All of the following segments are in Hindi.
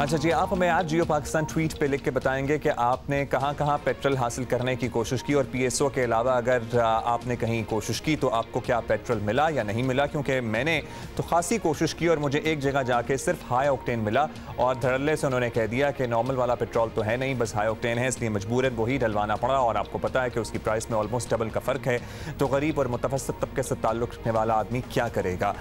अच्छा जी, आप हमें आज जियो पाकिस्तान ट्वीट पे लिख के बताएंगे कि आपने कहां कहां पेट्रोल हासिल करने की कोशिश की और पीएसओ के अलावा अगर आपने कहीं कोशिश की तो आपको क्या पेट्रोल मिला या नहीं मिला, क्योंकि मैंने तो खासी कोशिश की और मुझे एक जगह जाके सिर्फ हाई ऑक्टेन मिला और धड़ल्ले से उन्होंने कह दिया कि नॉर्मल वाला पेट्रोल तो है नहीं, बस हाई ऑक्टेन है, इसलिए मजबूरन वही डलवाना पड़ा और आपको पता है कि उसकी प्राइस में ऑलमोस्ट डबल का फ़र्क है। तो गरीब और मुतवस्सित तबके से ताल्लुक़ रखने वाला आदमी क्या करेगा।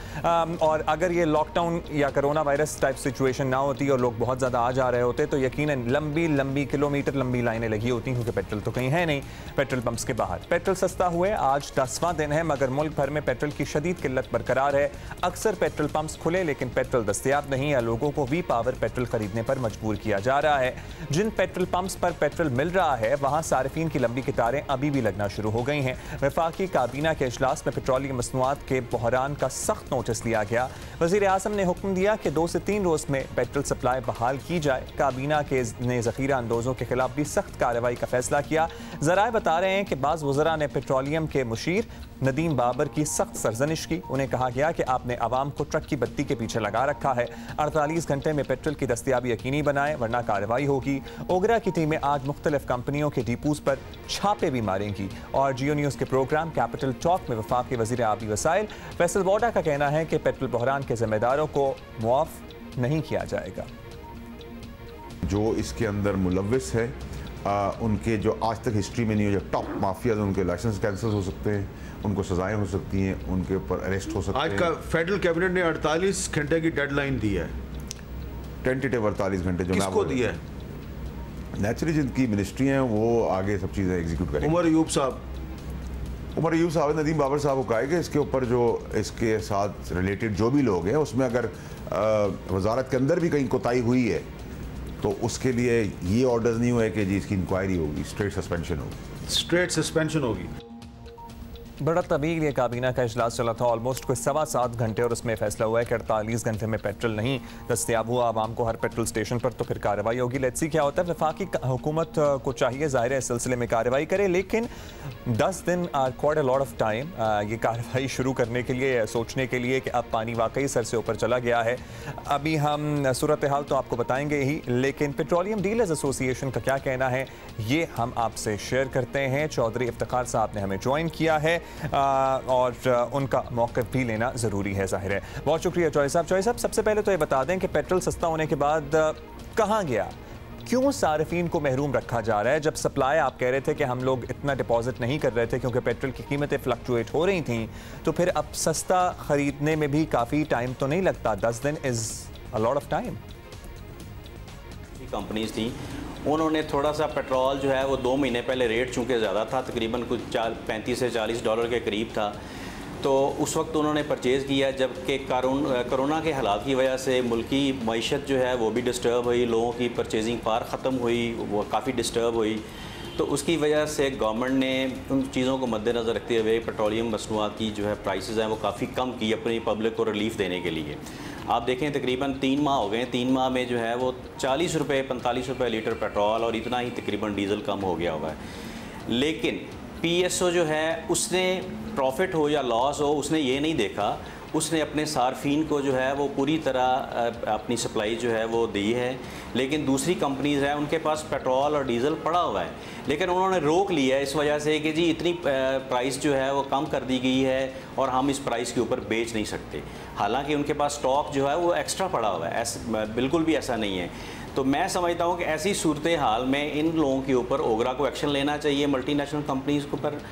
और अगर ये लॉकडाउन या कोरोना वायरस टाइप सिचुएशन ना होती और लोग बहुत ज़्यादा आ जा रहे होते तो यकीनन लंबी किलोमीटर लंबी लाइनें लगी होती, क्योंकि पेट्रोल तो कहीं है नहीं पेट्रोल पंप्स के बाहर। पेट्रोल सस्ता हुए आज 10वां दिन है, मगर मुल्क भर में पेट्रोल की शदीद किल्लत बरकरार है। अक्सर पेट्रोल पंप्स खुले लेकिन पेट्रोल दस्तयाब नहीं है, लोगों को वी पावर पेट्रोल खरीदने पर मजबूर किया जा रहा है। जिन पेट्रोल पंप्स पर पेट्रोल मिल रहा है वहां सारिफीन की लंबी कतारें अभी भी लगना शुरू हो गई हैं। वफाकी काबीना के इजलास में पेट्रोलियम मसनूआत के बहरान का सख्त नोटिस लिया गया। वज़ीर आज़म ने हुक्म दिया कि 2 से 3 रोज में पेट्रोल सप्लाई बहाल की जाए। काबीना के ने ज़ख़ीरा अंदोज़ों के खिलाफ भी सख्त कार्रवाई का फैसला किया। ज़राए बता रहे हैं कि बाज़ वज़रा ने पेट्रोलियम के मुशीर नदीम बाबर की सख्त सरजनिश की। उन्हें कहा गया कि आपने आवाम को ट्रक की बत्ती के पीछे लगा रखा है, 48 घंटे में पेट्रोल की दस्तयाबी यकीनी बनाएं वरना कार्रवाई होगी। ओगरा की टीमें आज मुख्तलिफ कंपनियों के डिपोज पर छापे भी मारेंगी। और जियो न्यूज़ के प्रोग्राम कैपिटल टॉक में वफाकी वज़ीर आबी वसाइल फैसल वोडा का कहना है कि पेट्रोल बहरान के जिम्मेदारों को मुआफ नहीं किया जाएगा। जो इसके अंदर मुलव्विस है उनके जो आज तक हिस्ट्री में नहीं हो, जो टॉप माफिया उनके लाइसेंस कैंसिल हो सकते हैं, उनको सजाएं हो सकती हैं, उनके ऊपर अरेस्ट हो सकते हैं। आज का फेडरल कैबिनेट ने 48 घंटे की डेडलाइन दी है, टेंटेटिव 48 घंटे जो किसको दी है? नेचुरली जिनकी मिनिस्ट्री हैं वो आगे सब चीज़ें एग्जीक्यूट करेंगे। उमर अयूब साहब नदीम बाबर साहब को कहा कि इसके ऊपर जो इसके साथ रिलेटेड जो भी लोग हैं उसमें अगर वजारत के अंदर भी कहीं कोताही हुई है तो उसके लिए ये ऑर्डर नहीं हुआ है कि जी इसकी इंक्वायरी होगी, स्ट्रेट सस्पेंशन होगी। बड़ा तवील ये काबीना का इजलास चला था, ऑलमोस्ट कोई 7.25 घंटे, और उसमें फैसला हुआ है कि 48 घंटे में पेट्रोल नहीं दस्तयाब हुआ आवाम को हर पेट्रोल स्टेशन पर तो फिर कार्रवाई होगी। लेट्स सी क्या होता है। वफाकी हुकूमत को चाहिए ज़ाहिर है इस सिलसिले में कार्रवाई करे, लेकिन 10 दिन are quite a lot of time ये कार्रवाई शुरू करने के लिए, सोचने के लिए कि अब पानी वाकई सर से ऊपर चला गया है। अभी हम सूरत हाल तो आपको बताएंगे ही, लेकिन पेट्रोलियम डीलर्स एसोसिएशन का क्या कहना है ये हम आपसे शेयर करते हैं। चौधरी इफ्तिखार साहब ने हमें ज्वाइन किया है और उनका मौक़िफ़ भी लेना ज़रूरी है, ज़ाहिर है। बहुत शुक्रिया चौधरी साहब। सबसे पहले तो ये बता दें कि पेट्रोल सस्ता होने के बाद कहाँ गया, क्यों सारिफीन को महरूम रखा जा रहा है? जब सप्लाई आप कह रहे थे कि हम लोग इतना डिपॉजिट नहीं कर रहे थे क्योंकि पेट्रोल की कीमतें फ्लक्चुएट हो रही थी, तो फिर अब सस्ता ख़रीदने में भी काफ़ी टाइम तो नहीं लगता? 10 दिन is a lot of time. Companies थी उन्होंने थोड़ा सा पेट्रोल जो है वो 2 महीने पहले रेट चूँकि ज़्यादा था, तकरीबन कुछ 35 से 40 डॉलर के करीब था, तो उस वक्त उन्होंने परचेज़ किया, जबकि कोरोना के हालात की वजह से मुल्की मईशत जो है वो भी डिस्टर्ब हुई, लोगों की परचेजिंग पार ख़त्म हुई, वो काफ़ी डिस्टर्ब हुई। तो उसकी वजह से गवर्नमेंट ने उन चीज़ों को मद्देनज़र रखते हुए पेट्रोलियम मसनूआत की जो है प्राइसेस हैं वो काफ़ी कम की अपनी पब्लिक को रिलीफ देने के लिए। आप देखें तकरीबन 3 माह हो गए, 3 माह में जो है वो 40 रुपये 45 रुपये लीटर पेट्रोल और इतना ही तकरीबन डीज़ल कम हो गया हुआ है। लेकिन पीएसओ जो है उसने प्रॉफिट हो या लॉस हो उसने ये नहीं देखा, उसने अपने सार्फिन को जो है वो पूरी तरह अपनी सप्लाई जो है वो दी है। लेकिन दूसरी कंपनीज़ हैं उनके पास पेट्रोल और डीज़ल पड़ा हुआ है, लेकिन उन्होंने रोक लिया है इस वजह से कि जी इतनी प्राइस जो है वो कम कर दी गई है और हम इस प्राइस के ऊपर बेच नहीं सकते। हालांकि उनके पास स्टॉक जो है वो एक्स्ट्रा पड़ा हुआ है, बिल्कुल भी ऐसा नहीं है। तो मैं समझता हूँ कि ऐसी सूरत हाल में इन लोगों के ऊपर ओगरा को एक्शन लेना चाहिए, मल्टीनेशनल कंपनीज़ के ऊपर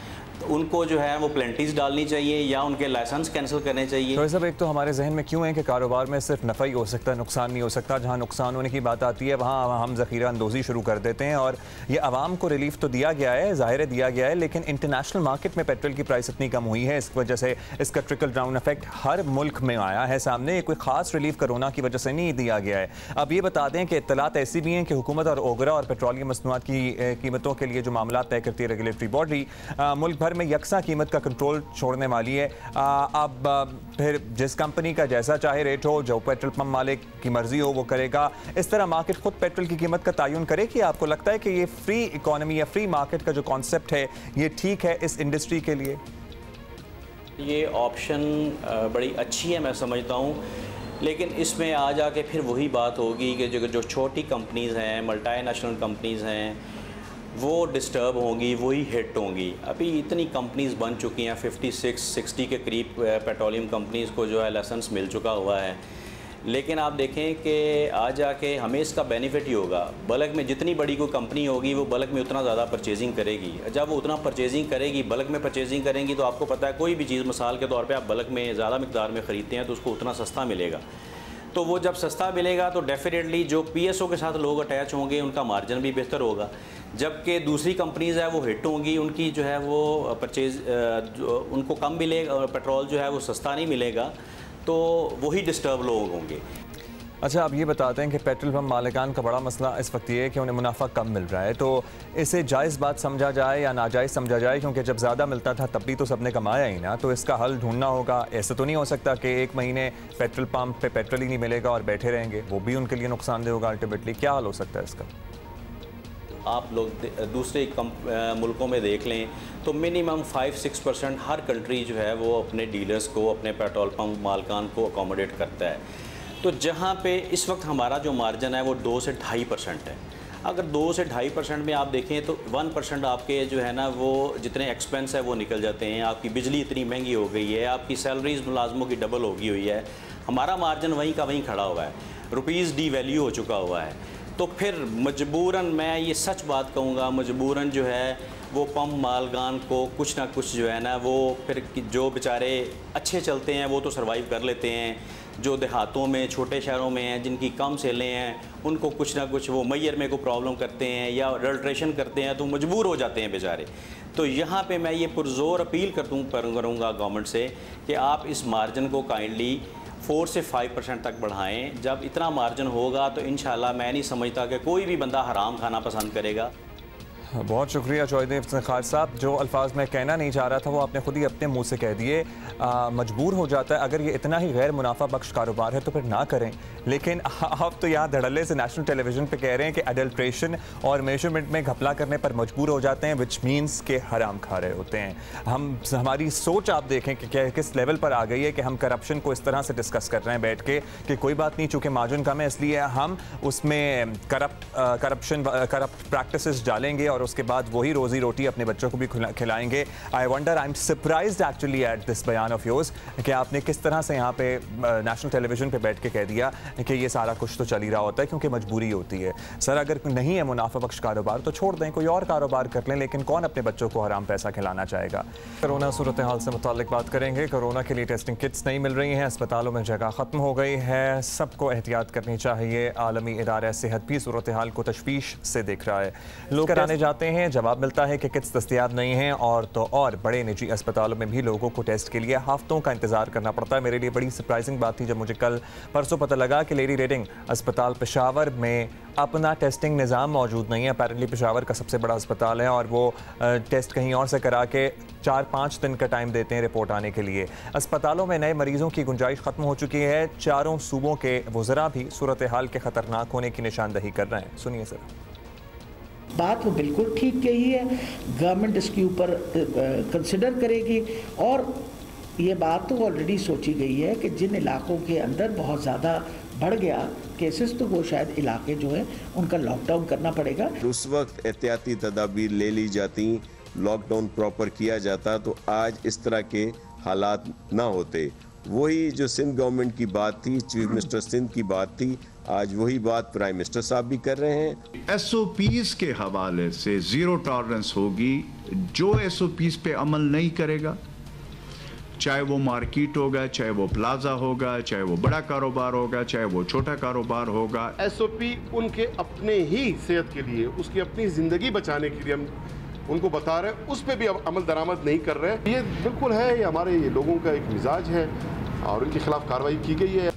उनको जो है वो प्लेंटीज डालनी चाहिए या उनके लाइसेंस कैंसिल करने चाहिए। तो सब एक तो हमारे जहन में क्यों है कि कारोबार में सिर्फ नफ़ा ही हो सकता है, नुकसान नहीं हो सकता। जहाँ नुकसान होने की बात आती है वहाँ हम ज़ख़ीरा अंदोज़ी शुरू कर देते हैं। और ये आवाम को रिलीफ तो दिया गया है, ज़ाहिर है दिया गया है, लेकिन इंटरनेशनल मार्केट में पेट्रोल की प्राइस इतनी कम हुई है, इस वजह से इसका ट्रिकल डाउन इफेक्ट हर मुल्क में आया है सामने। कोई ख़ास रिलीफ कोरोना की वजह से नहीं दिया गया है। अब ये बता दें कि इत्तलात ऐसी भी हैं कि हुकूमत और ओगरा और पेट्रोलियम मसनूआत की कीमतों के लिए जो मामला तय करती है रेगुलेटरी बॉडी, मुल्क भर में यकसा कीमत का कंट्रोल छोड़ने वाली है। अब फिर जिस कंपनी का जैसा चाहे रेट हो, जो पेट्रोल पंप मालिक की मर्जी हो वो करेगा। इस तरह मार्केट खुद पेट्रोल की कीमत का तयन करे। कि आपको लगता है कि ये फ्री इकोनॉमी या फ्री मार्केट का जो कॉन्सेप्ट है ये ठीक है इस इंडस्ट्री के लिए? ये ऑप्शन बड़ी अच्छी है, मैं समझता हूँ। लेकिन इसमें आ जाके फिर वही बात होगी कि जो छोटी कंपनीज़ हैं, मल्टीनेशनल कंपनीज़ हैं, वो डिस्टर्ब होंगी, वही हिट होंगी। अभी इतनी कंपनीज़ बन चुकी हैं, 56-60 के करीब पेट्रोलियम कंपनीज़ को जो है लाइसेंस मिल चुका हुआ है। लेकिन आप देखें कि आ जाके हमें इसका बेनिफिट ही होगा। बल्क में जितनी बड़ी कोई कंपनी होगी वो बल्क में उतना ज़्यादा परचेजिंग करेगी। जब वो उतना परचेजिंग करेगी, बल्क में परचेजिंग करेंगी, तो आपको पता है कोई भी चीज़ मिसाल के तौर पे आप बल्क में ज़्यादा मिकदार में ख़रीदते हैं तो उसको उतना सस्ता मिलेगा। तो वो जब सस्ता मिलेगा तो डेफिनेटली जो PSO के साथ लोग अटैच होंगे उनका मार्जिन भी बेहतर होगा, जबकि दूसरी कंपनीज़ है वो हिट होंगी, उनकी जो है वो परचेज उनको कम मिलेगा और पेट्रोल जो है वो सस्ता नहीं मिलेगा, तो वही डिस्टर्ब लोग होंगे। अच्छा, आप ये बताते हैं कि पेट्रोल पंप मालिकान का बड़ा मसला इस वक्त ये है कि उन्हें मुनाफा कम मिल रहा है, तो इसे जायज़ बात समझा जाए या नाजायज़ समझा जाए? क्योंकि जब ज़्यादा मिलता था तब भी तो सबने कमाया ही ना, तो इसका हल ढूंढना होगा। ऐसा तो नहीं हो सकता कि एक महीने पेट्रोल पंप पे पेट्रोल ही नहीं मिलेगा और बैठे रहेंगे, वो भी उनके लिए नुकसानदेह होगा अल्टीमेटली। क्या हल हो सकता है इसका? आप लोग दूसरे मुल्कों में देख लें तो मिनिमम 5-6% हर कंट्री जो है वो अपने डीलर्स को, अपने पेट्रोल पंप मालिकान को अकोमोडेट करता है। तो जहाँ पे इस वक्त हमारा जो मार्जिन है वो 2 से 2.5% है। अगर 2 से 2.5% में आप देखें तो 1% आपके जो है ना वो जितने एक्सपेंस है वो निकल जाते हैं। आपकी बिजली इतनी महंगी हो गई है, आपकी सैलरीज मुलाजमों की डबल हो गई हुई है, हमारा मार्जिन वहीं का वहीं खड़ा हुआ है, रुपीज़ डी वैल्यू हो चुका हुआ है। तो फिर मजबूरन, मैं ये सच बात कहूँगा, मजबूरन जो है वो पंप मालगान को कुछ ना कुछ जो है ना वो फिर जो बेचारे अच्छे चलते हैं वो तो सर्वाइव कर लेते हैं, जो देहातों में छोटे शहरों में हैं जिनकी कम सेलें हैं उनको कुछ ना कुछ वो मैयर में को प्रॉब्लम करते हैं या अडल्ट्रेशन करते हैं तो मजबूर हो जाते हैं बेचारे। तो यहाँ पे मैं ये पुरजोर अपील करूँगा गवर्नमेंट से कि आप इस मार्जिन को काइंडली 4 से 5% तक बढ़ाएं। जब इतना मार्जिन होगा तो इंशाल्लाह मैं नहीं समझता कि कोई भी बंदा हराम खाना पसंद करेगा। बहुत शुक्रिया चौधरी इफ्तिखार साहब। जो अल्फाज मैं कहना नहीं चाह रहा था वो आपने खुद ही अपने मुंह से कह दिए। मजबूर हो जाता है, अगर ये इतना ही गैर मुनाफा बख्श कारोबार है तो फिर ना करें। लेकिन आप तो यहाँ धड़ल्ले से नेशनल टेलीविजन पे कह रहे हैं कि अडल्ट्रेशन और मेजरमेंट में घपला करने पर मजबूर हो जाते हैं, विच मीन्स के हराम खा रहे होते हैं। हमारी सोच आप देखें कि किस लेवल पर आ गई है कि हम करप्शन को इस तरह से डिस्कस कर रहे हैं बैठ के कि कोई बात नहीं, चूँकि मार्जिन कम है इसलिए हम उसमें करप्ट प्रैक्टिसेस डालेंगे और उसके बाद वही रोजी रोटी अपने बच्चों को भी खिलाएंगे। I wonder, I am surprised actually at this बयान ऑफ योर्स कि आपने किस तरह से यहाँ पे नेशनल टेलीविजन पे बैठ के कह दिया कि ये सारा कुछ तो चल ही रहा होता है क्योंकि मजबूरी होती है। सर, अगर नहीं है मुनाफा बख्श कारोबार तो छोड़ दें, कोई और कारोबार कर लें, लेकिन कौन अपने बच्चों को हराम पैसा खिलाना चाहेगा। कोरोना सूरत हाल से मुताल्लिक बात करेंगे। कोरोना के लिए टेस्टिंग किट्स नहीं मिल रही हैं, अस्पतालों में जगह ख़त्म हो गई है, सबको एहतियात करनी चाहिए। आलमी इदारा सेहत भी सूरत हाल को तशवीश से देख रहा है। लोग कराने जाते हैं, जवाब मिलता है कि किट्स दस्तयाब नहीं हैं, और तो और बड़े निजी अस्पतालों में भी लोगों को टेस्ट के लिए हफ्तों का इंतजार करना पड़ता है। मेरे लिए बड़ी सरप्राइजिंग बात थी जब मुझे कल परसों पता लगा कि लेडी रेडिंग अस्पताल पेशावर में अपना टेस्टिंग निज़ाम मौजूद नहीं है। अपेरेंटली पेशावर का सबसे बड़ा अस्पताल है और वो टेस्ट कहीं और से करा के 4-5 दिन का टाइम देते हैं रिपोर्ट आने के लिए। अस्पतालों में नए मरीजों की गुंजाइश ख़त्म हो चुकी है। चारों सूबों के वज़रा भी सूरत हाल के ख़तरनाक होने की निशानदही कर रहे हैं। सुनिए सर। बात वो बिल्कुल ठीक कही है, गवर्नमेंट इसके ऊपर कंसिडर करेगी और ये बात तो ऑलरेडी सोची गई है कि जिन इलाकों के अंदर बहुत ज़्यादा बढ़ गया केसेस तो वो शायद इलाके जो है उनका लॉकडाउन करना पड़ेगा। उस वक्त एहतियाती तदाबीर ले ली जाती, लॉकडाउन प्रॉपर किया जाता तो आज इस तरह के हालात ना होते। वही जो सिंध गवर्नमेंट की बात थी, चीफ मिनिस्टर सिंध की बात थी, आज वही बात प्राइम मिनिस्टर साहब भी कर रहे हैं। SOPs के हवाले से जीरो टॉलरेंस होगी। जो SOPs पे अमल नहीं करेगा, चाहे वो मार्केट होगा, चाहे वो प्लाजा होगा, चाहे वो बड़ा कारोबार होगा, चाहे वो छोटा कारोबार होगा, SOP उनके अपने ही सेहत के लिए, उसकी अपनी ज़िंदगी बचाने के लिए हम उनको बता रहे हैं, उस पर भी अब अमल दरामद नहीं कर रहे हैं। ये बिल्कुल है, ये हमारे लोगों का एक मिजाज है और उनके खिलाफ कार्रवाई की गई है।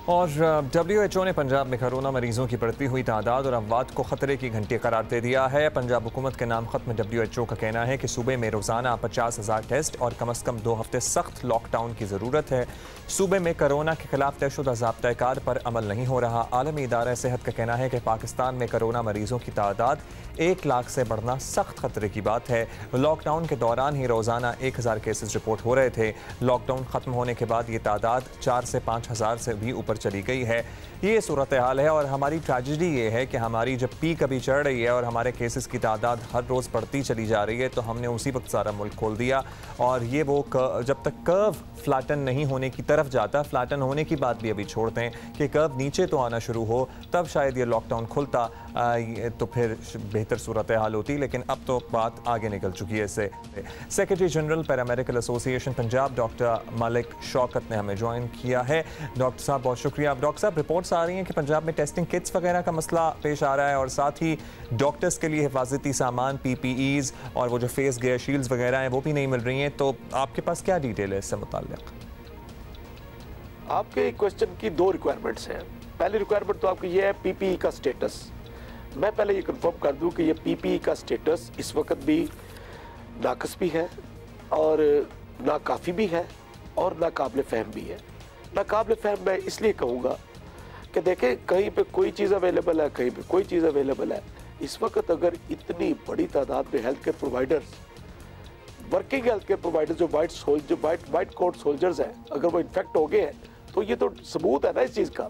और WHO ने पंजाब में कोरोना मरीजों की बढ़ती हुई तादाद और अमवात को खतरे की घंटी करार दे दिया है। पंजाब हुकूमत के नाम खत में WHO का कहना है कि सूबे में रोज़ाना 50,000 टेस्ट और कम अज़ कम 2 हफ्ते सख्त लॉकडाउन की ज़रूरत है। सूबे में कोरोना के खिलाफ तयशुदा ज़ाब्ता-ए-कार पर अमल नहीं हो रहा। आलमी इदारा सेहत का कहना है कि पाकिस्तान में कोरोना मरीजों की तादाद 1 लाख से बढ़ना सख्त खतरे की बात है। लॉकडाउन के दौरान ही रोज़ाना 1000 केसेस रिपोर्ट हो रहे थे। लॉकडाउन ख़त्म होने के बाद ये तादाद 4 से 5,000 से भी ऊपर चली गई है। ये सूरत हाल है और हमारी ट्रेजेडी ये है कि हमारी जब पीक अभी चढ़ रही है और हमारे केसेस की तादाद हर रोज़ बढ़ती चली जा रही है, तो हमने उसी वक्त सारा मुल्क खोल दिया। और ये वो जब तक कर्व फ्लैटन नहीं होने की तरफ जाता, फ्लैटन होने की बात भी अभी छोड़ते हैं कि कर्व नीचे तो आना शुरू हो, तब शायद ये लॉकडाउन खुलता तो फिर बेहतर सूरत हाल होती। लेकिन अब तो बात आगे निकल चुकी है इससे। Secretary general paramedical association Punjab doctor Malik Shaukat ने हमें ज्वाइन किया है। डॉक्टर साहब बहुत शुक्रिया। अब डॉक्टर साहब, रिपोर्ट्स आ रही हैं कि पंजाब में टेस्टिंग किट्स वगैरह का मसला पेश आ रहा है और साथ ही डॉक्टर्स के लिए हिफाजती सामान PPEs और वो जो फेस गियर शील्ड्स वगैरह हैं वो भी नहीं मिल रही हैं। तो आपके पास क्या डिटेल है इससे मुताल्लिक? आपके क्वेश्चन की 2 रिक्वायरमेंट्स हैं। पहली रिक्वायरमेंट तो आपकी ये है PPE का स्टेटस। मैं पहले ये कंफर्म कर दूं कि ये PPE का स्टेटस इस वक्त भी नाकस भी है और नाकाफ़ी भी है और नाकाबिल फ़हम भी है। नाकाबिल फ़हम मैं इसलिए कहूँगा कि देखें, कहीं पे कोई चीज़ अवेलेबल है, कहीं पे कोई चीज़ अवेलेबल है। इस वक्त अगर इतनी बड़ी तादाद में health care providers, working health care providers जो वाइट कोट सोल्जर्स हैं, अगर वो इन्फेक्ट हो गए हैं, तो ये तो सबूत है ना इस चीज़ का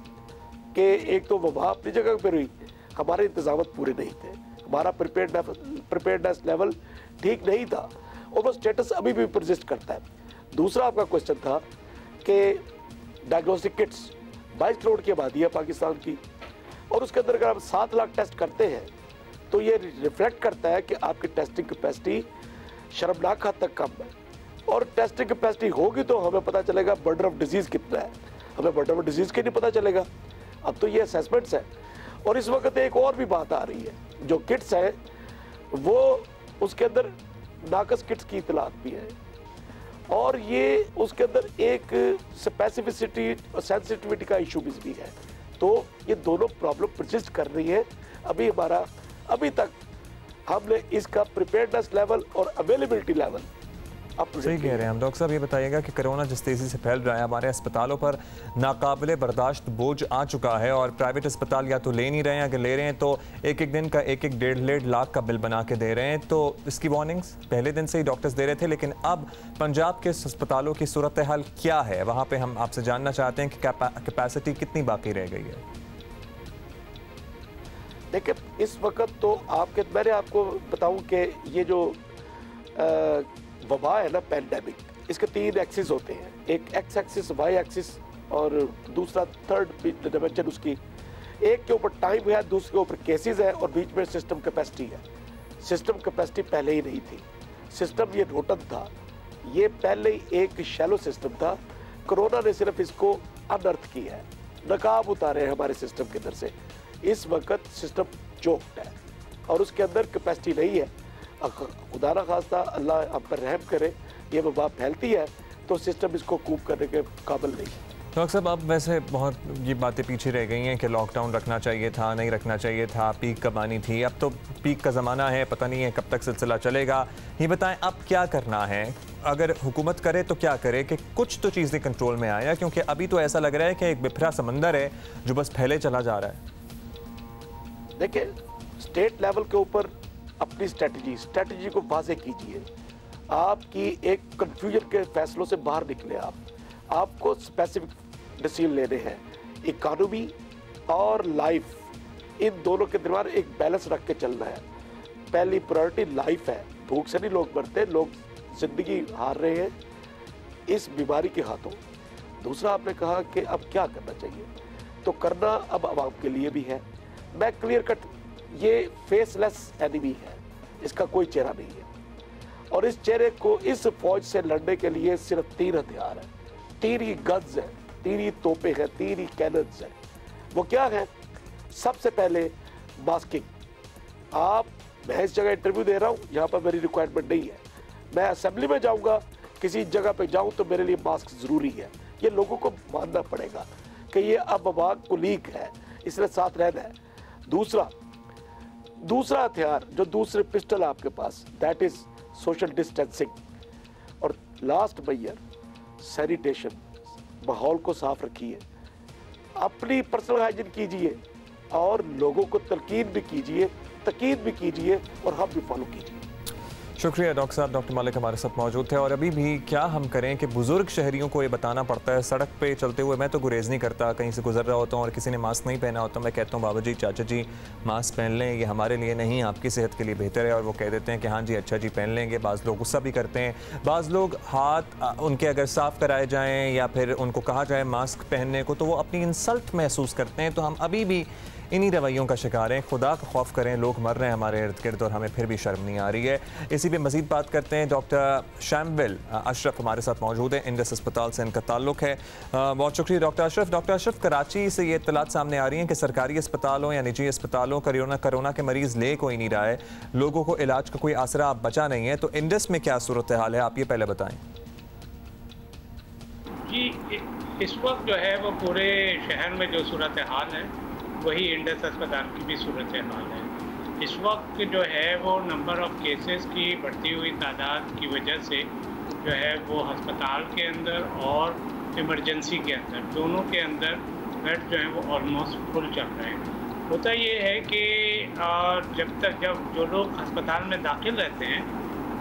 कि एक तो वबा अपनी जगह पर हुई, हमारे इंतजाम पूरे नहीं थे, हमारा प्रिपेयर्डनेस लेवल ठीक नहीं था और वो स्टेटस अभी भी परसिस्ट करता है। दूसरा आपका क्वेश्चन था कि डायग्नोस्टिक किट्स 22 करोड़ की आबादी है पाकिस्तान की और उसके अंदर अगर आप 7 लाख टेस्ट करते हैं तो ये रिफ्लेक्ट करता है कि आपकी टेस्टिंग कैपेसिटी शर्मनाक हद तक कम है। और टेस्टिंग कैपेसिटी होगी तो हमें पता चलेगा बर्डन ऑफ डिजीज़ कितना है। हमें बर्डन ऑफ डिजीज़ के नहीं पता चलेगा। अब तो ये असेसमेंट्स है। और इस वक्त एक और भी बात आ रही है, जो किट्स है वो उसके अंदर नाकस किट्स की इतलात भी है और ये उसके अंदर एक स्पेसिफिसिटी और सेंसिटिविटी का इशू भी है। तो ये दोनों प्रॉब्लम परसिस्ट कर रही है। अभी तक हमने इसका प्रिपेयर्डनेस लेवल और अवेलेबिलिटी लेवल सही कह रहे हैं हम। डॉक्टर साहब, ये बताइएगा कि कोरोना जिस तेज़ी से फैल रहा है, हमारे अस्पतालों पर नाकाबिले बर्दाश्त बोझ आ चुका है और प्राइवेट अस्पताल या तो ले नहीं रहे हैं, अगर ले रहे हैं तो एक दिन का 1-1.5 लाख का बिल बना के दे रहे हैं। तो इसकी वार्निंग्स पहले दिन से ही डॉक्टर्स दे रहे थे, लेकिन अब पंजाब के अस्पतालों की सूरत हाल क्या है, वहाँ पर हम आपसे जानना चाहते हैं कि कैपेसिटी कितनी बाकी रह गई है। देखिए, इस वक्त तो मैंने आपको बताऊं कि ये जो वबा है ना, पैंडेमिक, इसके 3 एक्सिस होते हैं। एक एक्स एक्सिस, वाई एक्सिस और दूसरा थर्ड डायमेंशन उसकी। एक के ऊपर टाइम है, दूसरे के ऊपर केसेस है और बीच में सिस्टम कैपेसिटी है। सिस्टम कैपेसिटी पहले ही नहीं थी। सिस्टम ये रोटन था, ये पहले ही एक शैलो सिस्टम था। कोरोना ने सिर्फ इसको अनर्थ किया है, नकाब उतारे हैं हमारे सिस्टम के अंदर से। इस वक्त सिस्टम चोक्ड है और उसके अंदर कैपेसिटी नहीं है। खुदा ना खास्ता अल्लाह आप पर रहम करे, ये वबा फैलती है तो सिस्टम इसको कूप करने के काबिल नहीं है। डॉक्टर साहब, अब वैसे बहुत ये बातें पीछे रह गई हैं कि लॉकडाउन रखना चाहिए था, नहीं रखना चाहिए था, पीक कब आनी थी। अब तो पीक का ज़माना है, पता नहीं है कब तक सिलसिला चलेगा। ये बताएं अब क्या करना है, अगर हुकूमत करे तो क्या करे कि कुछ तो चीज़ें कंट्रोल में आया, क्योंकि अभी तो ऐसा लग रहा है कि एक बिफरा समंदर है जो बस फैले चला जा रहा है। देखिए, स्टेट लेवल के ऊपर अपनी स्ट्रेटजी को वाज़ेह कीजिए। आपकी एक कंफ्यूजन के फैसलों से बाहर निकले। आपको स्पेसिफिक डिसीजन लेने हैं। इकोनॉमी और लाइफ, इन दोनों के दरमियान एक बैलेंस रख के चलना है। पहली प्रायोरिटी लाइफ है। भूख से नहीं लोग मरते, लोग जिंदगी हार रहे हैं इस बीमारी के हाथों। दूसरा, आपने कहा कि अब क्या करना चाहिए, तो करना अब आवाम के लिए भी है। मैं क्लियर कट, ये फेसलेस एनिमी है, इसका कोई चेहरा नहीं है और इस चेहरे को, इस फौज से लड़ने के लिए सिर्फ 3 हथियार हैं, 3 ही गन्स हैं, 3 ही तोपें हैं, 3 ही कैनन्स हैं। वो क्या है? सबसे पहले मास्किंग। मैं इस जगह इंटरव्यू दे रहा हूँ, यहाँ पर मेरी रिक्वायरमेंट नहीं है। मैं असेंबली में जाऊँगा, किसी जगह पे जाऊँ तो मेरे लिए मास्क ज़रूरी है। ये लोगों को मानना पड़ेगा कि कि ये अब वबा कुलीग है, इसने साथ रहना है। दूसरा हथियार जो दूसरे पिस्टल आपके पास, दैट इज सोशल डिस्टेंसिंग। और लास्ट मैयर सैनिटेशन, माहौल को साफ रखिए, अपनी पर्सनल हाइजीन कीजिए और लोगों को तलकीन भी कीजिए, तकीद भी कीजिए और हम भी फॉलो कीजिए। शुक्रिया डॉक्टर साहब। डॉक्टर मलिक हमारे साथ मौजूद थे। और अभी भी क्या हम करें कि बुजुर्ग शहरियों को ये बताना पड़ता है, सड़क पे चलते हुए मैं तो गुरेज नहीं करता, कहीं से गुजर रहा होता हूँ और किसी ने मास्क नहीं पहना होता, मैं कहता हूँ बाबा जी, चाचा जी मास्क पहन लें, ये हमारे लिए नहीं आपकी सेहत के लिए बेहतर है। और वो कह देते हैं कि हाँ जी अच्छा जी पहन लेंगे। बाज़ लोग गुस्सा भी करते हैं, बाज़ लोग हाथ उनके अगर साफ़ कराए जाएँ या फिर उनको कहा जाए मास्क पहनने को तो वो अपनी इंसल्ट महसूस करते हैं। तो हम अभी भी इन्हीं रवैयों का शिकार हैं। खुदा का खौफ करें, लोग मर रहे हैं हमारे इर्द गिर्द और हमें फिर भी शर्म नहीं आ रही है। इसी पे मजीद बात करते हैं। डॉक्टर शैम्बिल अशरफ हमारे साथ मौजूद हैं, इंडस अस्पताल से इनका ताल्लुक है। बहुत शुक्रिया डॉक्टर अशरफ। डॉक्टर अशरफ, कराची से ये इत्तलात सामने आ रही हैं कि सरकारी अस्पतालों या निजी अस्पतालों कोरोना के मरीज़ ले कोई नहीं रहा है, लोगों को इलाज का कोई आसरा बचा नहीं है। तो इंडस में क्या सूरत हाल है, आप ये पहले बताएं। जी, इस वक्त जो है वो पूरे शहर में जो सूरत हाल है वही इंडस अस्पताल की भी सूरत हाल है। इस वक्त जो है वो नंबर ऑफ़ केसेस की बढ़ती हुई तादाद की वजह से जो है वो अस्पताल के अंदर और इमरजेंसी के अंदर, दोनों के अंदर बेड जो है वो ऑलमोस्ट फुल चल रहे हैं। होता ये है कि जब जो लोग अस्पताल में दाखिल रहते हैं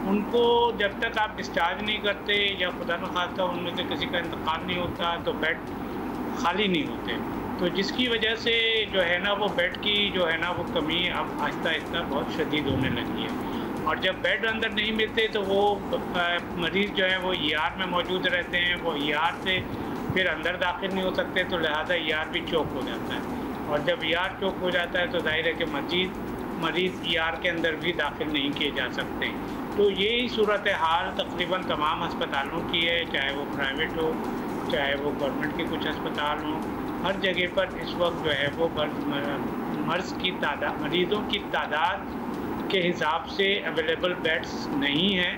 उनको जब तक आप डिस्चार्ज नहीं करते या खुदा न खास्ता उनमें से किसी का इंतकाल नहीं होता तो बेड खाली नहीं होते। तो जिसकी वजह से जो है ना वो बेड की जो है ना वो कमी अब आहिस्ता आहिस्ता बहुत शदीद होने लगी है। और जब बेड अंदर नहीं मिलते तो वो मरीज़ जो है वो ER में मौजूद रहते हैं, वो ER से फिर अंदर दाखिल नहीं हो सकते, तो लिहाजा ER भी चौक हो जाता है। और जब ER चौक हो जाता है तो जाहिर है कि मरीज़ ER के अंदर भी दाखिल नहीं किए जा सकते। तो यही सूरत हाल तकरीबन तमाम अस्पतालों की है, चाहे वो प्राइवेट हो चाहे वो गवर्नमेंट के कुछ अस्पताल हों। हर जगह पर इस वक्त जो है वो मर्ज़ की तादाद, मरीज़ों की तादाद के हिसाब से अवेलेबल बेड्स नहीं हैं।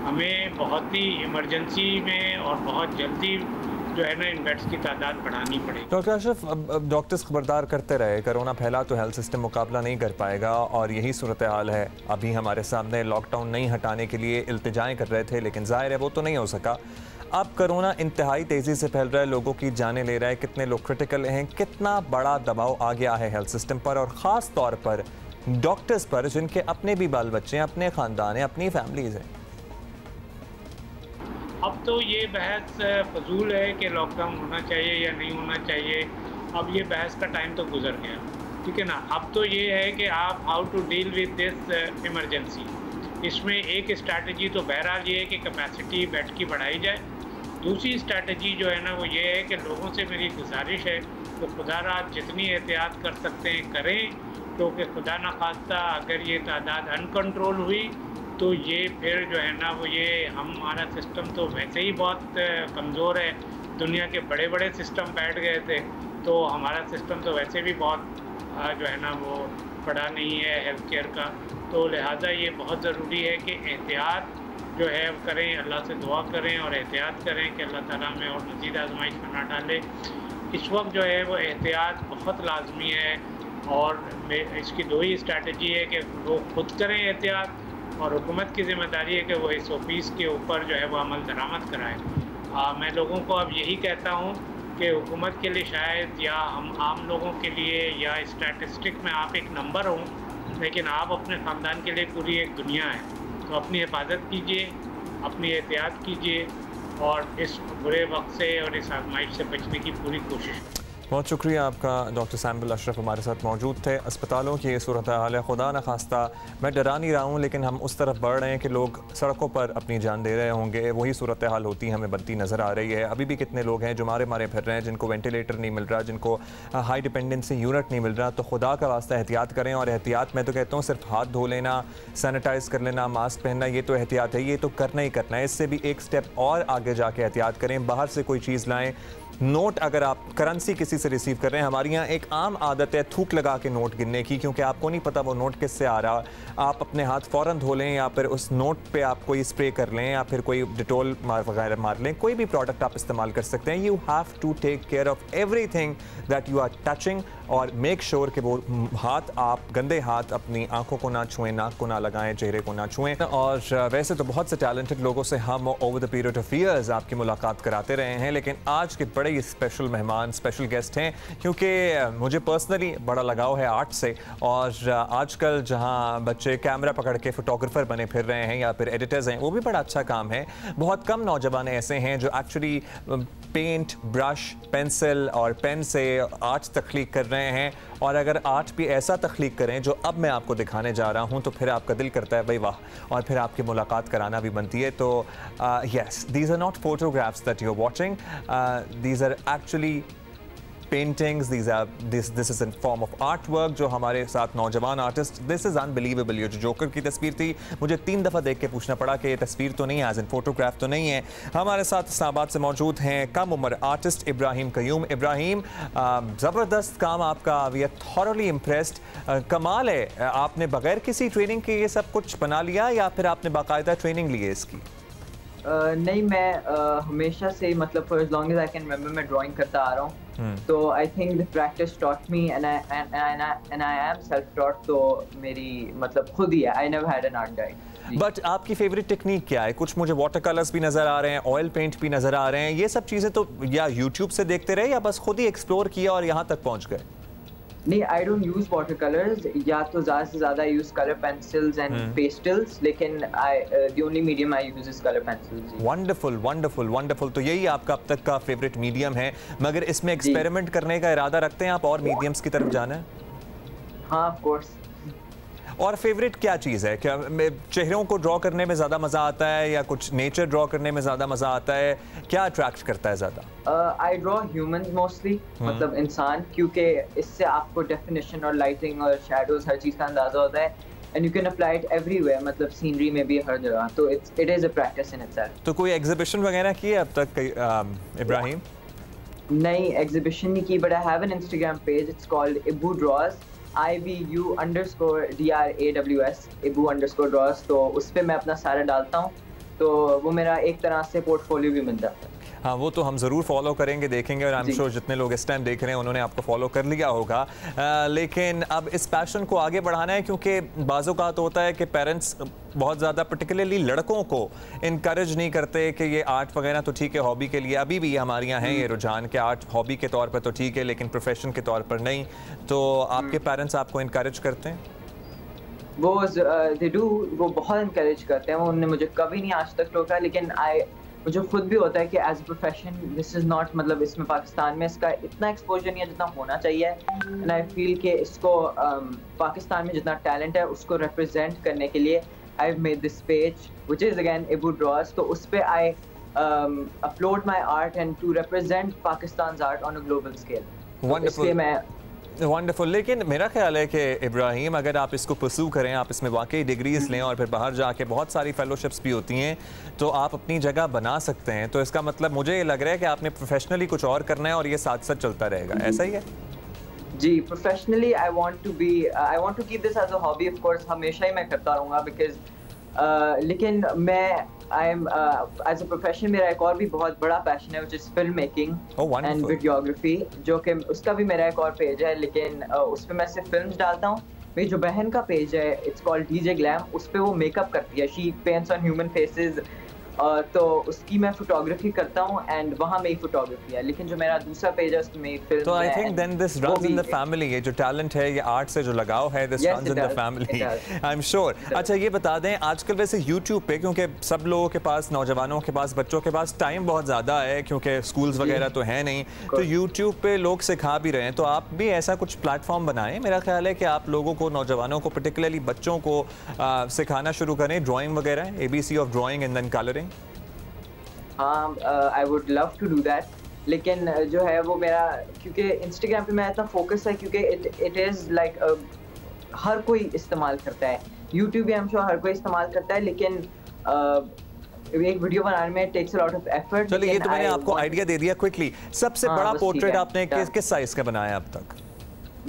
हमें बहुत ही इमरजेंसी में और बहुत जल्दी जो है ना इन बेड्स की तादाद बढ़ानी पड़ेगी। डॉक्टर अशरफ, अब डॉक्टर्स खबरदार करते रहे, कोरोना फैला तो हेल्थ सिस्टम मुकाबला नहीं कर पाएगा और यही सूरत हाल है। अभी हमारे सामने लॉकडाउन नहीं हटाने के लिए इल्तिजाएँ कर रहे थे, लेकिन ज़ाहिर है वो तो नहीं हो सका। अब कोरोना इंतहाई तेज़ी से फैल रहा है, लोगों की जानें ले रहा है, कितने लोग क्रिटिकल हैं, कितना बड़ा दबाव आ गया है हेल्थ सिस्टम पर और ख़ास तौर पर डॉक्टर्स पर जिनके अपने भी बाल बच्चे हैं, अपने ख़ानदान हैं, अपनी फैमिलीज़ हैं। अब तो ये बहस फजूल है कि लॉकडाउन होना चाहिए या नहीं होना चाहिए। अब ये बहस का टाइम तो गुजर गया, ठीक है ना। अब तो ये है कि आप how to deal with this emergency. इसमें एक स्ट्रैटेजी तो बहरहाल ये है कि कैपेसिटी बेड की बढ़ाई जाए। दूसरी स्ट्रैटेजी जो है ना वो ये है कि लोगों से मेरी गुजारिश है तो खुदा रात जितनी एहतियात कर सकते हैं करें, क्योंकि खुदा न खास्ता अगर ये तादाद अनकंट्रोल हुई तो ये फिर जो है ना वो ये हमारा सिस्टम तो वैसे ही बहुत कमज़ोर है, दुनिया के बड़े बड़े सिस्टम बैठ गए थे, तो हमारा सिस्टम तो वैसे भी बहुत जो है ना वो बड़ा नहीं है हेल्थ केयर का। तो लिहाजा ये बहुत ज़रूरी है कि एहतियात जो है करें, अल्लाह से दुआ करें और एहतियात करें कि अल्लाह ताला में और मज़ीद आजमाइश में ना डाले। इस वक्त जो है वो एहतियात बहुत लाजमी है और इसकी दो ही स्ट्रैटेजी है कि लोग खुद करें एहतियात और हुकूमत की ज़िम्मेदारी है कि वो SOPs के ऊपर जो है वो अमल दरामद कराए। मैं लोगों को अब यही कहता हूँ कि हुकूमत के लिए शायद या हम आम लोगों के लिए या स्टैटिस्टिक में आप एक नंबर हों, लेकिन आप अपने ख़ानदान के लिए पूरी एक दुनिया है। तो अपनी हिफाजत कीजिए, अपनी एहतियात कीजिए और इस बुरे वक्त से और इस आजमाइश से बचने की पूरी कोशिश। बहुत शुक्रिया आपका डॉक्टर शैम्बिल अशरफ हमारे साथ मौजूद थे। अस्पतालों की ये सूरत हाल है, खुदा न खास्ता मैं डरा नहीं रहा हूँ, लेकिन हम उस तरफ बढ़ रहे हैं कि लोग सड़कों पर अपनी जान दे रहे होंगे, वही सूरत हाल होती हमें बनती नज़र आ रही है। अभी भी कितने लोग हैं जो मारे फिर रहे हैं, जिनको वेंटिलेटर नहीं मिल रहा, जिनको हाई डिपेंडेंसी यूनिट नहीं मिल रहा। तो खुदा का वास्ता एहतियात करें। और एहतियात मैं तो कहता हूँ सिर्फ हाथ धो लेना, सैनिटाइज़ कर लेना, मास्क पहनना, ये तो एहतियात है, ये तो करना ही करना है। इससे भी एक स्टेप और आगे जाके एहतियात करें, बाहर से कोई चीज़ लाएँ, नोट अगर आप करेंसी किसी से रिसीव कर रहे हैं। हमारी यहाँ एक आम आदत है थूक लगा के नोट गिनने की, क्योंकि आपको नहीं पता वो नोट किससे आ रहा। आप अपने हाथ फ़ौरन धो लें या फिर उस नोट पे आप कोई स्प्रे कर लें या फिर कोई डिटोल वगैरह मार लें, कोई भी प्रोडक्ट आप इस्तेमाल कर सकते हैं। You have to take care of everything that you are touching और मेक श्योर कि वो हाथ, आप गंदे हाथ अपनी आंखों को ना छुएं, नाक को ना लगाएं, चेहरे को ना छुएं। और वैसे तो बहुत से टैलेंटेड लोगों से हम over the period of years आपकी मुलाकात कराते रहे हैं, लेकिन आज के बड़े ही स्पेशल मेहमान, स्पेशल गेस्ट हैं, क्योंकि मुझे पर्सनली बड़ा लगाव है आर्ट से। और आजकल जहां बच्चे कैमरा पकड़ के फोटोग्राफर बने फिर रहे हैं या फिर एडिटर्स हैं, वो भी बड़ा अच्छा काम है। बहुत कम नौजवान ऐसे हैं जो एक्चुअली पेंट, ब्रश, पेंसिल और पेन से आर्ट तख्लीक कर रहे हैं। और अगर आर्ट भी ऐसा तख्लीक करें जो अब मैं आपको दिखाने जा रहा हूं, तो फिर आपका दिल करता है भाई वाह, और फिर आपकी मुलाकात कराना भी बनती है। तो yes, these are not photographs that you are watching, these are actually paintings, this is in form of art work जो हमारे साथ नौजवान आर्टिस्ट, दिस इज अनबिलीवेबल। ये जो जोकर की तस्वीर थी, मुझे 3 दफ़ा देख के पूछना पड़ा कि ये तस्वीर तो नहीं है, एज इन फोटोग्राफ तो नहीं है। हमारे साथ इस्लामाबाद से मौजूद हैं कम उम्र आर्टिस्ट इब्राहिम कयूम। इब्राहिम, ज़बरदस्त काम आपका, वी आर थॉरली इम्प्रेस्ड। कमाल है, आपने बगैर किसी ट्रेनिंग के ये सब कुछ बना लिया या फिर आपने बाकायदा ट्रेनिंग ली है इसकी? नहीं, मैं हमेशा से मतलब for as long as I can remember मैं ड्राइंग करता आ रहा हूँ। तो I think the practice taught me and I am self taught, तो मेरी मतलब खुद ही है, I never had an art guide. But आपकी फेवरेट टेक्निक क्या है? कुछ मुझे वाटर कलर्स भी नजर आ रहे हैं, ऑयल पेंट भी नजर आ रहे हैं, ये सब चीजें तो या यूट्यूब से देखते रहे या बस खुद ही एक्सप्लोर किया और यहाँ तक पहुँच गए? नहीं, I don't use water colours, या तो ज़्यादा से ज़्यादा use colour pencils and pastels, लेकिन the only medium I use is colour pencils. Wonderful wonderful wonderful. तो यही आपका अब तक का फेवरेट मीडियम है, मगर इसमें एक्सपेरिमेंट करने का इरादा रखते हैं आप और मीडियम्स की तरफ जाना है? हाँ, ऑफ कोर्स। और फेवरेट क्या चीज़ है? क्या चेहरों को ड्रॉ करने में ज़्यादा मज़ा आता है या कुछ नेचर ड्रॉ करने में ज़्यादा मज़ा आता है? क्या अट्रैक्ट करता है ज़्यादा? आई ड्रॉ ह्यूमंस मोस्टली, मतलब इंसान, क्योंकि इससे आपको डेफिनेशन और लाइटिंग और शैडोज हर चीज़ का अंदाज़ा होता है and you can apply it everywhere, मतलब सीनरी में भी हर जगह। तो it is a practice in itself. तो कोई एग्जीबिशन वगैरह की है अब तक इब्राहिम? नहीं, एग्जीबिशन नहीं की, but I have an Instagram page, it's called Ibu draws, IBU_DRAWS, ibu_draws। तो उस पर मैं अपना सारा डालता हूँ, तो वो मेरा एक तरह से पोर्टफोलियो भी बन जाता है। हाँ, वो तो हम ज़रूर फॉलो करेंगे, देखेंगे, और आई एम श्योर जितने लोग इस टाइम देख रहे हैं उन्होंने आपको फॉलो कर लिया होगा। लेकिन अब इस पैशन को आगे बढ़ाना है, क्योंकि बाज़-औक़ात होता है कि पेरेंट्स बहुत ज़्यादा पर्टिकुलरली लड़कों को इनकरेज नहीं करते कि ये आर्ट वगैरह तो ठीक है हॉबी के लिए, अभी भी हमारे यहाँ है ये रुझान कि आर्ट हॉबी के तौर पर तो ठीक है लेकिन प्रोफेशन के तौर पर नहीं। तो आपके पेरेंट्स आपको इनकरेज करते हैं? वो दे डू, वो बहुत इनकरेज करते हैं। उन्होंने मुझे कभी नहीं आज तक टोका, लेकिन मुझे खुद भी होता है कि as a profession this is not, मतलब इसमें पाकिस्तान में इसका इतना एक्सपोजर नहीं है जितना होना चाहिए। एंड आई फील कि इसको पाकिस्तान में जितना टैलेंट है उसको रिप्रेजेंट करने के लिए I have made this page which is again Ibu draws. तो उस पर I upload my art and to represent Pakistan art on a global scale. इसलिए मैं वंडरफुल। लेकिन मेरा ख्याल है कि इब्राहिम, अगर आप इसको परस्यू करें, आप इसमें वाकई डिग्रीज लें और फिर बाहर जाके बहुत सारी फेलोशिप्स भी होती हैं, तो आप अपनी जगह बना सकते हैं। तो इसका मतलब मुझे ये लग रहा है कि आपने प्रोफेशनली कुछ और करना है और ये साथ साथ चलता रहेगा, ऐसा ही है? जी, professionally I want to keep this as a hobby. Of course हमेशा ही मैं करता रहूँगा, बिकॉज लेकिन मैं I am as a profession मेरा एक और भी बहुत बड़ा पैशन है which is film making and videography, जो कि उसका भी मेरा एक और पेज है, लेकिन उस पर मैं सिर्फ फिल्म्स डालता हूँ। मेरी जो बहन का पेज है, इट्स कॉल्ड डीजे ग्लैम, उस पर वो मेकअप करती है, she paints on human faces, तो उसकी मैं फोटोग्राफी करता हूँ एंड वहाँ मेरी फोटोग्राफी है। लेकिन जो मेरा दूसरा पेज है उसमें मेरी फिल्म। तो I think then this runs in the family, ये जो टैलेंट है, ये आर्ट से जो लगाव है, this runs in the family, I am sure. अच्छा, ये बता दें, आजकल वैसे यूट्यूब पे, क्योंकि सब लोगों के पास, नौजवानों के पास, बच्चों के पास टाइम बहुत ज़्यादा है क्योंकि स्कूल्स वगैरह तो है नहीं, तो यूट्यूब पे लोग सिखा भी रहे हैं, तो आप भी ऐसा कुछ प्लेटफॉर्म बनाएं। मेरा ख्याल है कि आप लोगों को, नौजवानों को, पर्टिकुलरली बच्चों को सिखाना शुरू करें ड्राइंग वगैरह, ABC of drawing and then colouring. हाँ, I would love to do that, लेकिन जो है वो मेरा, क्योंकि इंस्टाग्राम पे मेरा इतना फोकस है, क्योंकि इट इज़ लाइक हर कोई इस्तेमाल करता है, यूट्यूब भी आई एम श्योर हर कोई इस्तेमाल करता है, लेकिन एक वीडियो बनाने में takes a lot of effort. चलिए, ये तो मैंने आपको आइडिया दे दिया क्विकली। सबसे बड़ा पोर्ट्रेट आपने किस साइज का बनाया अब तक?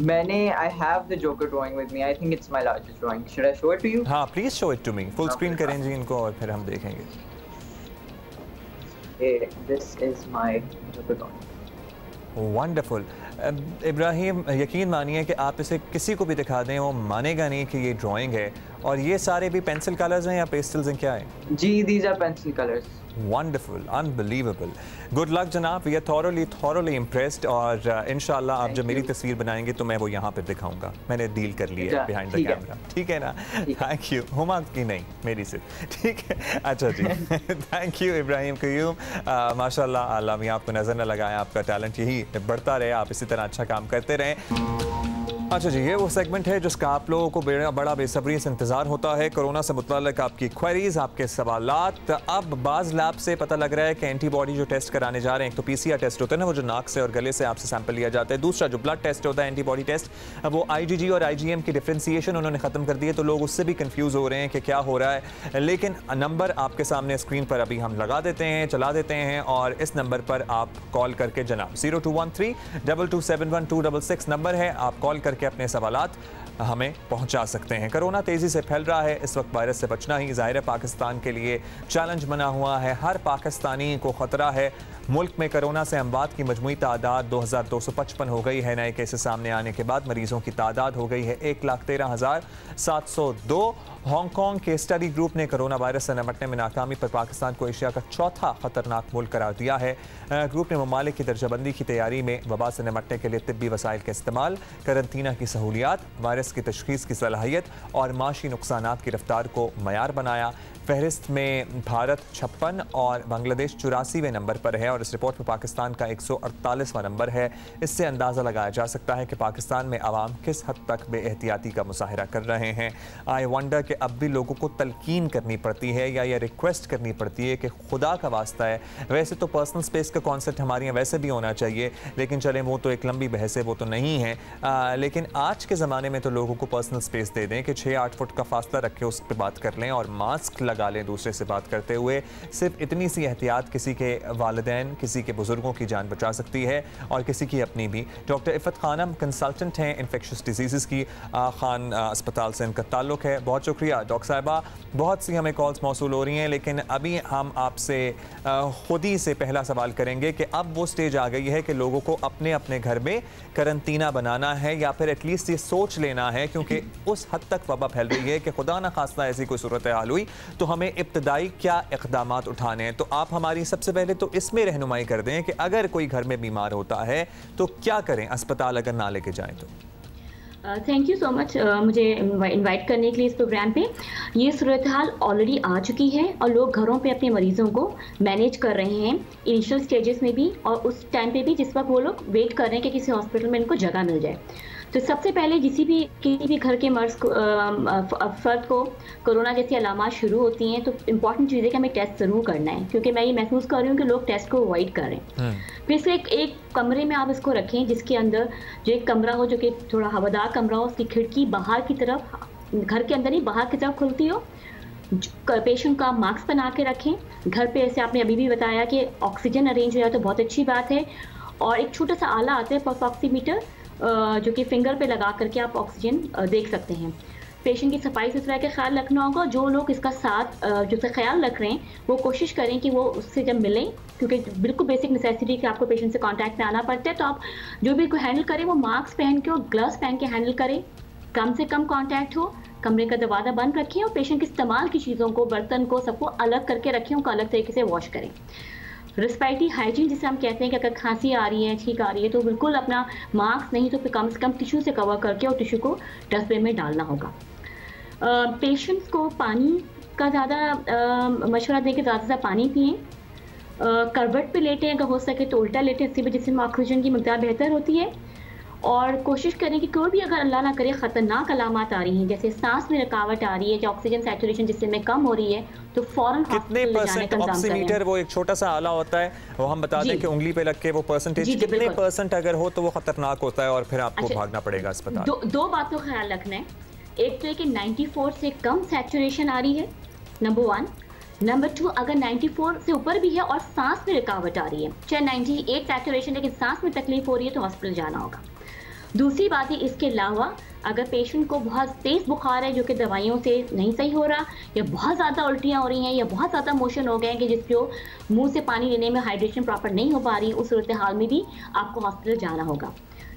मैंने I have the Joker drawing with me. I think it's my largest drawing. Should I show it to you? हाँ, please show it to me. Full screen करें जी इनको और फिर हम देखेंगे। This is my Joker drawing. Wonderful. Ibrahim, यकीन मानिए कि आप इसे किसी को भी दिखा दें वो मानेगा नहीं कि ये ड्राइंग है। और ये सारे भी पेंसिल कलर्स हैं या पेस्टल्स हैं, क्या है? जी, these are pencil colors. Wonderful, unbelievable. Good luck जनाब, we are thoroughly impressed और इंशाल्लाह आप जब मेरी तस्वीर बनाएंगे तो मैं वो यहाँ पे दिखाऊंगा। मैंने डील कर ली है बिहाइंड द कैमरा, ठीक है ना? Thank you. हुमा की नहीं, मेरी सिर्फ, ठीक है? अच्छा जी, थैंक यू इब्राहिम क़य्यूम। माशाल्लाह, अल्लाह भी आपको नज़र न लगाए, आपका टैलेंट यही बढ़ता रहे, आप इसी तरह अच्छा काम करते रहें। अच्छा जी, ये वो सेगमेंट है जिसका आप लोगों को बड़ा बेसब्री से इंतज़ार होता है। कोरोना से मुतल्लिक आपकी क्वेरीज, आपके सवालात। अब बाज़ लैब से पता लग रहा है कि एंटीबॉडी जो टेस्ट कराने जा रहे हैं, एक तो PCR टेस्ट होता है ना, वो जो नाक से और गले से आपसे सैंपल लिया जाता है। दूसरा जो ब्लड टेस्ट होता है एंटीबॉडी टेस्ट, वो IgG और IgM की डिफ्रेंसिएशन उन्होंने ख़त्म कर दी है, तो लोग उससे भी कन्फ्यूज़ हो रहे हैं कि क्या हो रहा है। लेकिन नंबर आपके सामने स्क्रीन पर अभी हम लगा देते हैं, चला देते हैं, और इस नंबर पर आप कॉल करके जनाब 0213 2271 266 नंबर है, आप कॉल करके अपने सवालात हमें पहुंचा सकते हैं। कोरोना तेज़ी से फैल रहा है, इस वक्त वायरस से बचना ही ज़ाहिर है पाकिस्तान के लिए चैलेंज बना हुआ है। हर पाकिस्तानी को ख़तरा है। मुल्क में कोरोना से अमवात की मजमूई तादाद 2255 हो गई है। नए केसेस सामने आने के बाद मरीजों की तादाद हो गई है 1,13,702। हांगकांग के स्टडी ग्रुप ने कोरोना वायरस से निपटने में नाकामी पर पाकिस्तान को एशिया का चौथा खतरनाक मुल्क करार दिया है। ग्रुप ने ममालिक की दर्जाबंदी की तैयारी में वबा से निपटने के लिए तिब्बी वसाइल का इस्तेमाल, करंतना की सहूलियात, वायरस की तशखीस की सलाहियत और माशी नुकसानात की रफ्तार को मयार बनाया। फहरिस्त में भारत 56 और बांग्लादेश 84वें नंबर पर है और इस रिपोर्ट में पाकिस्तान का 148वां नंबर है। इससे अंदाज़ा लगाया जा सकता है कि पाकिस्तान में आवाम किस हद तक बेएहतियाती का मुजाहरा कर रहे हैं। आई वंडर कि अब भी लोगों को तलकीन करनी पड़ती है या ये रिक्वेस्ट करनी पड़ती है कि खुदा का वास्ता है। वैसे तो पर्सनल स्पेस का कॉन्सेप्ट हमारे यहाँ वैसे भी होना चाहिए, लेकिन चले वो तो एक लंबी बहस है, वो तो नहीं है। लेकिन आज के ज़माने में तो लोगों को पर्सनल स्पेस दे दें कि 6-8 फुट का फासला रखें, उस पर बात कर लें और मास्क लगा लें दूसरे से बात करते हुए। सिर्फ इतनी सी एहतियात किसी के वालिदैन, किसी के बुजुर्गों की जान बचा सकती है और किसी की अपनी भी। डॉक्टर इफ़त खानम कंसल्टेंट हैं इन्फेक्शस डिजीज़ की, खान अस्पताल से इनका ताल्लुक़ है। बहुत शुक्रिया डॉक्टर साहिबा। बहुत सी हमें कॉल्स मौसूल हो रही हैं, लेकिन अभी हम आपसे खुद ही से पहला सवाल करेंगे कि अब वो स्टेज आ गई है कि लोगों को अपने अपने घर में करंतना बनाना है या फिर एटलीस्ट ये सोच लेना है, क्योंकि उस हद तक वबा फैल रही है कि खुदा न खास्ता ऐसी कोई सूरत हाल हुई तो हमें इब्तदाई क्या इक़दामात उठाने हैं। तो आप हमारी सबसे पहले तो इसमें रहनुमाई कर दें कि अगर कोई घर में बीमार होता है तो क्या करें, अस्पताल अगर ना लेके जाएं तो। थैंक यू सो मच मुझे इनवाइट करने के लिए इस प्रोग्राम पे। ये सूरत हाल ऑलरेडी आ चुकी है और लोग घरों पे अपने मरीजों को मैनेज कर रहे हैं, इनिशियल स्टेजेस में भी और उस टाइम पे भी जिस वक्त वो लोग वेट कर रहे हैं कि किसी हॉस्पिटल में इनको जगह मिल जाए। तो सबसे पहले किसी भी घर के फर्द को कोरोना जैसी अलामात शुरू होती हैं तो इम्पॉर्टेंट चीज़ है कि हमें टेस्ट ज़रूर करना है, क्योंकि मैं ये महसूस कर रही हूँ कि लोग टेस्ट को अवॉइड कर रहे हैं। फिर से एक कमरे में आप इसको रखें जिसके अंदर जो एक कमरा हो जो कि थोड़ा हवादार कमरा हो, उसकी खिड़की बाहर की तरफ, घर के अंदर नहीं बाहर की तरफ खुलती हो। पेशेंट का मास्क बना के रखें। घर पे ऐसे आपने अभी भी बताया कि ऑक्सीजन अरेंज हो जाए तो बहुत अच्छी बात है। और एक छोटा सा आला आता है पल्स ऑक्सीमीटर जो कि फिंगर पे लगा करके आप ऑक्सीजन देख सकते हैं। पेशेंट की सफाई सुथराई का ख्याल रखना होगा। जो लोग इसका साथ जो से ख्याल रख रहे हैं वो कोशिश करें कि वो उससे जब मिलें, क्योंकि बिल्कुल बेसिक नेसेसिटी कि आपको पेशेंट से कांटेक्ट में आना पड़ता है, तो आप जो भी हैंडल करें वो मास्क पहन के और ग्लव्स पहन के हैंडल करें। कम से कम कांटेक्ट हो, कमरे का दरवाज़ा बंद रखें और पेशेंट के इस्तेमाल की चीज़ों को, बर्तन को, सबको अलग करके रखें, उनको अलग तरीके से वॉश करें। रेस्पिरेटरी हाइजीन जिसे हम कहते हैं कि अगर खांसी आ रही है, छींक आ रही है, तो बिल्कुल अपना मास्क नहीं तो फिर कम से कम टिश्यू से कवर करके और टिश्यू को डस्टबिन में डालना होगा। पेशेंट्स को पानी का ज़्यादा मशवरा दें कि ज़्यादा से ज़्यादा पानी पिएँ। करवट पे लेटें, अगर हो सके तो उल्टा लेटें, इससे जिसमें ऑक्सीजन की मकदार बेहतर होती है। और कोशिश करें कि कोई भी अगर अल्लाह ना करे ख़तरनाक अलामात आ रही हैं, जैसे सांस में रुकावट आ रही है, ऑक्सीजन सैचुरेशन जिससे में कम हो रही है, तो फौरन कितने परसेंट ऑक्सीमीटर, वो एक छोटा सा आला होता है, वो हम बता दें कि उंगली पे लग के वो परसेंटेज कितने परसेंट अगर हो तो वो खतरनाक होता है और फिर आपको भागना पड़ेगा अस्पताल। दो बातों का ख्याल रखना है। एक तो है कि 94 से कम सैचुरेशन आ रही है, नंबर 1। नंबर 2, अगर 94 से ऊपर भी है और सांस में रुकावट आ रही है, चाहे 98 सैचुरेशन लेकिन सांस में तकलीफ हो रही है, तो हॉस्पिटल जाना होगा। दूसरी बात है, इसके अलावा अगर पेशेंट को बहुत तेज़ बुखार है जो कि दवाइयों से नहीं सही हो रहा, या बहुत ज़्यादा उल्टियाँ हो रही हैं, या बहुत ज़्यादा मोशन हो गए हैं कि जिसको मुंह से पानी लेने में हाइड्रेशन प्रॉपर नहीं हो पा रही, उस सूरत हाल में भी आपको हॉस्पिटल जाना होगा।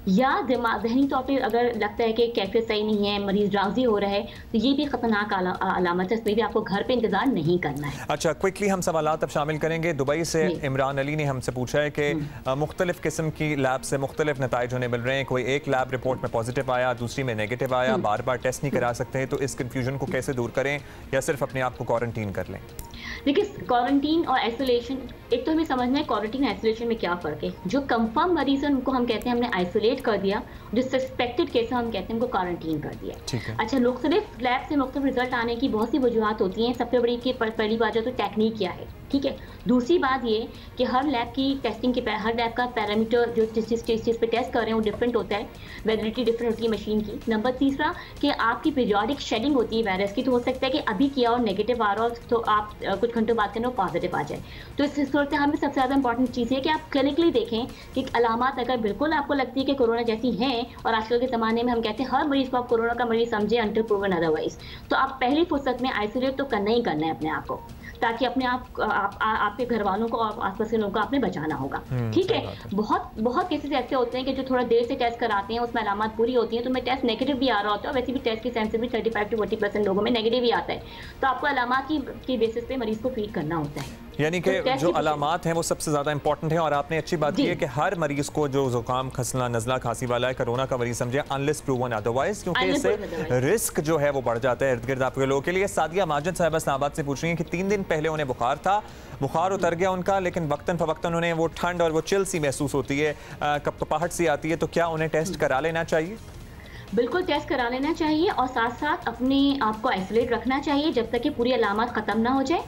या जहनी तौर पर अगर लगता है कि कैफियत सही नहीं है, मरीज ड्राउजी हो रहा है, तो ये भी खतरनाक अलामत है, इसमें भी आपको घर पे इंतजार नहीं करना है। अच्छा, क्विकली हम सवालात अब शामिल करेंगे। दुबई से इमरान अली ने हमसे पूछा है कि मुख्तलिफ किस्म की लैब से मुख्तलिफ नताइज उन्हें मिल रहे हैं, कोई एक लैब रिपोर्ट में पॉजिटिव आया, दूसरी में नेगेटिव आया, बार बार टेस्ट नहीं करा सकते हैं, तो इस कन्फ्यूजन को कैसे दूर करें, या सिर्फ अपने आप को क्वारंटीन कर लें? देखिए, क्वारंटीन और आइसोलेशन, एक तो हमें समझना है क्वारंटीन और आइसोलेशन में क्या फ़र्क है। जो कंफर्म मरीज है उनको हम कहते हैं हमने आइसोलेट कर दिया, जो सस्पेक्टेड केस है हम कहते हैं उनको क्वारंटीन कर दिया। अच्छा, मुख्तलिफ लैब से मुख्तलिफ रिजल्ट आने की बहुत सी वजूहत होती हैं। सबसे बड़ी की पहली बात जो तो टेक्निक क्या है, ठीक है। दूसरी बात ये कि हर लैब की टेस्टिंग के हर लैब का पैरामीटर जो जिस चीज़ पे टेस्ट कर रहे हैं वो डिफरेंट होता है, वैलिडिटी डिफरेंट होती है मशीन की। नंबर तीसरा कि आपकी पीरियोडिक शेडिंग होती है वायरस की, तो हो सकता है कि अभी किया और नेगेटिव आ रहा हो तो आप कुछ घंटों बाद करना पॉजिटिव आ जाए। तो इस सूरत में सबसे ज़्यादा इंपॉर्टेंट चीज़ है कि आप क्लिनिकली देखें कि अलामात अगर बिल्कुल आपको लगती है कि कोरोना जैसी हैं, और आजकल के ज़माने में हम कहते हैं हर मरीज़ को आप कोरोना का मरीज़ समझें अंटिल प्रूवन अदरवाइज, तो आप पहली फुर्सत में आइसोलेट तो करना ही करना है अपने आप को, ताकि अपने आपके घर वालों को और आसपास के लोगों को आपने बचाना होगा। ठीक है, बहुत केसेस ऐसे होते हैं कि जो थोड़ा देर से टेस्ट कराते हैं, उसमें अलामत पूरी होती हैं, तो मैं टेस्ट नेगेटिव भी आ रहा होता है, वैसे भी टेस्ट की सेंसिटिविटी 35 to 40% लोगों में नेगेटिव ही आता है, तो आपको अलामत की बेसिस पे मरीज को ट्रीट करना होता है। यानी कि जो अलामात हैं वो सबसे ज़्यादा इंपॉर्टेंट है, और आपने अच्छी बात की है कि हर मरीज को जो जुकाम, खसना, नज़ला, खांसी वाला है, कोरोना का मरीज समझे अनलेस प्रूवन अदरवाइज, क्योंकि इससे रिस्क जो है वो बढ़ जाता है इर्द गिर्द आपके लोगों के लिए। सादिया माजिद साहिबा इस्लामाबाद से पूछ रही हैं कि 3 दिन पहले उन्हें बुखार था, बुखार उतर गया उनका, लेकिन वक्तन फवक्तन उन्हें वो ठंड और वो चिल सी महसूस होती है, कपकपाहट सी आती है, तो क्या उन्हें टेस्ट करा लेना चाहिए? बिल्कुल टेस्ट करा लेना चाहिए, और साथ साथ अपने आप को आइसोलेट रखना चाहिए जब तक कि पूरी अलामत ख़त्म ना हो जाए।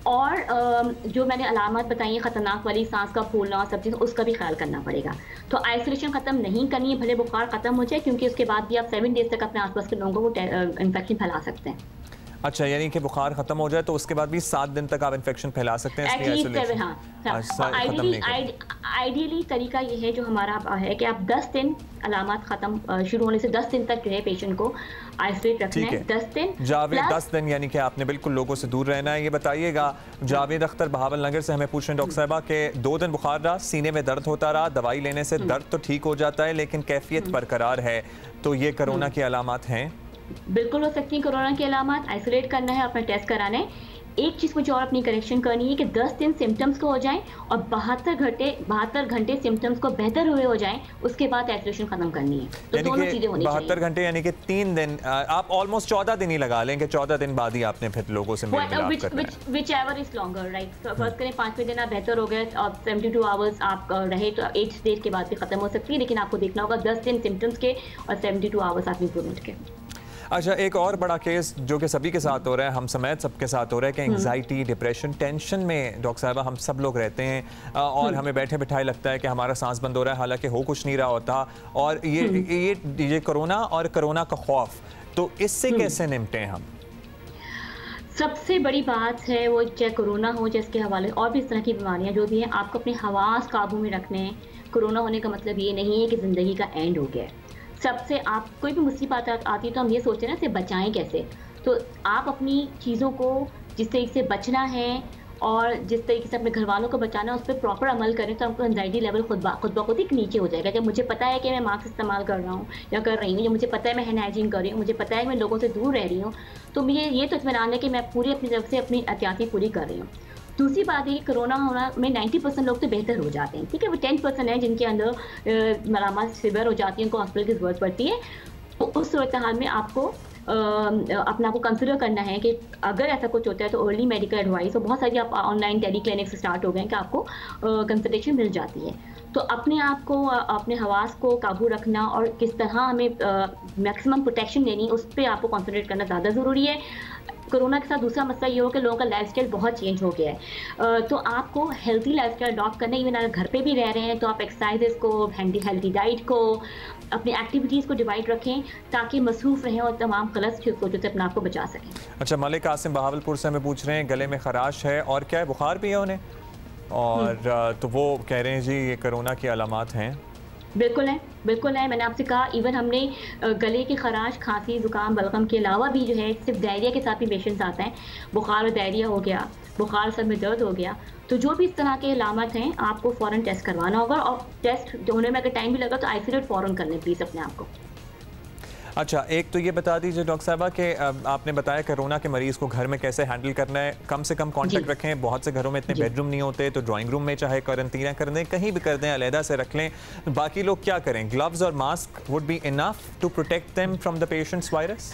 और जो मैंने अलामत बताई है ख़तरनाक वाली, सांस का फूलना, सब चीज़, उसका भी ख्याल करना पड़ेगा। तो आइसोलेशन ख़त्म नहीं करनी है, भले बुखार ख़त्म हो जाए, क्योंकि उसके बाद भी आप 7 डेज तक अपने आसपास के लोगों को इन्फेक्शन फैला सकते हैं। अच्छा, यानी कि बुखार खत्म हो जाए तो उसके बाद भी 7 दिन तक आप इन्फेक्शन फैला सकते हैं, आइडियली तरीका ये है जो हमारा है कि आप 10 दिन अलामत खत्म शुरू होने से 10 दिन तक जो है पेशेंट को आइसोलेट रखना है। 10 दिन जावेद, 10 दिन यानी कि आपने बिल्कुल लोगों से दूर रहना है। ये बताइएगा, जावेद अख्तर बहावल नगर से हमें पूछ रहे हैं डॉक्टर साहिबा के 2 दिन बुखार रहा, सीने में दर्द होता रहा, दवाई लेने से दर्द तो ठीक हो जाता है लेकिन कैफियत बरकरार है, तो ये कोरोना की अलामत हैं? बिल्कुल हो सकती है कोरोना की अलामत। आइसोलेट करना है, अपना टेस्ट कराना है। एक चीज़ मुझे और अपनी करेक्शन करनी है कि 10 दिन सिम्टम्स को हो जाएं और 72 घंटे सिम्टम्स को बेहतर हुए हो जाएं, उसके बाद आइसोलेशन खत्म करनी है। तो दोनों चीज़ें होनी चाहिए। 72 घंटे यानी कि 3 दिन, आप ऑलमोस्ट 14 दिन ही लगा लेंगे, 14 दिन बाद ही आपने फिर लोगों से whichever is longer, right. First करें 5वें दिन आप बेहतर हो गए और 72 आवर्स आप रहे तो 8 डेज के बाद भी खत्म हो सकती है, लेकिन आपको देखना होगा 10 दिन सिम्टम्स के और 72 आवर्स आप इंप्रूवमेंट के। अच्छा, एक और बड़ा केस जो कि सभी के साथ हो रहा है, हम समेत सबके साथ हो रहा है कि एंग्जाइटी, डिप्रेशन, टेंशन में डॉक्टर साहबा हम सब लोग रहते हैं और हमें बैठे बिठाए लगता है कि हमारा सांस बंद हो रहा है, हालांकि हो कुछ नहीं रहा होता। और ये कोरोना और कोरोना का खौफ, तो इससे कैसे निपटें हम? सबसे बड़ी बात है वो, चाहे कोरोना हो चाहे इसके हवाले और भी इस तरह की बीमारियां जो भी हैं, आपको अपने हवास काबू में रखने हैं। कोरोना होने का मतलब ये नहीं है कि ज़िंदगी का एंड हो गया है। सबसे आप कोई भी मुसीबत आती है तो हम ये सोचते हैं ना, इसे बचाएं कैसे। तो आप अपनी चीज़ों को जिस तरीके से बचना है और जिस तरीके से अपने घर वालों को बचाना है उस पर प्रॉपर अमल करें, तो आपको एंजाइटी लेवल खुद ब खुद ही नीचे हो जाएगा। जब मुझे पता है कि मैं मास्क इस्तेमाल कर रहा हूँ या कर रही हूँ, या मुझे पता है मैं हैंड हाइजीन कर रही हूँ, मुझे पता है मैं लोगों से दूर रह रही हूँ, तो मुझे ये तो इत्मीनान है कि मैं पूरी अपनी तरफ से अपनी एहतियातें पूरी कर रही हूँ। दूसरी बात है कि कोरोना होना में 90% लोग तो बेहतर हो जाते हैं, ठीक है। वो 10% है जिनके अंदर मरामत सिवियर हो जाती है, उनको हॉस्पिटल की ज़रूरत पड़ती है। तो उस सूरत हाल में आपको अपना को कंसिडर करना है कि अगर ऐसा कुछ होता है तो अर्ली मेडिकल एडवाइस, और बहुत सारी आप ऑनलाइन टेली क्लिनिक्स स्टार्ट हो गए हैं कि आपको कंसल्टेशन मिल जाती है। तो अपने आप को, अपने हवास को काबू रखना और किस तरह हमें मैक्सिमम प्रोटेक्शन लेनी, उस पर आपको कॉन्सनट्रेट करना ज़्यादा ज़रूरी है। कोरोना के साथ दूसरा मसला ये हो कि लोगों का लाइफस्टाइल बहुत चेंज हो गया है, तो आपको हेल्थी लाइफस्टाइल अडॉप्ट करना, इवन अगर घर पे भी रह रहे हैं तो आप एक्सरसाइजेस को, हेल्थी डाइट को, अपनी एक्टिविटीज़ को डिवाइड रखें ताकि मसरूफ़ रहें और तमाम गलत सोचों से अपने आप को बचा सकें। अच्छा, मलिक आसिम बहावलपुर से हमें पूछ रहे हैं गले में खराश है और क्या है, बुखार भी है उन्हें, और तो वो कह रहे हैं जी ये कोरोना की अलामात हैं। बिल्कुल है, बिल्कुल है। मैंने आपसे कहा इवन हमने गले की खराश, खांसी, जुकाम, बलगम के अलावा भी जो है सिर्फ डायरिया के साथ भी पेशेंट्स आते हैं। बुखार और डायरिया हो गया, बुखार सर में दर्द हो गया, तो जो भी इस तरह के अलामत हैं आपको फ़ौरन टेस्ट करवाना होगा, और टेस्ट होने में अगर टाइम भी लगा तो आइसोलेट फ़ौरन कर लें प्लीज़ अपने आप को। अच्छा, एक तो ये बता दीजिए डॉक्टर साहबा कि आपने बताया कोरोना के मरीज़ को घर में कैसे हैंडल करना है, कम से कम कांटेक्ट रखें। बहुत से घरों में इतने बेडरूम नहीं होते, तो ड्राइंग रूम में चाहे क्वारंटीन कर दें, कहीं भी कर दें, अलहदा से रख लें। बाकी लोग क्या करें? ग्लव्स और mask would be enough to protect them from the patients virus.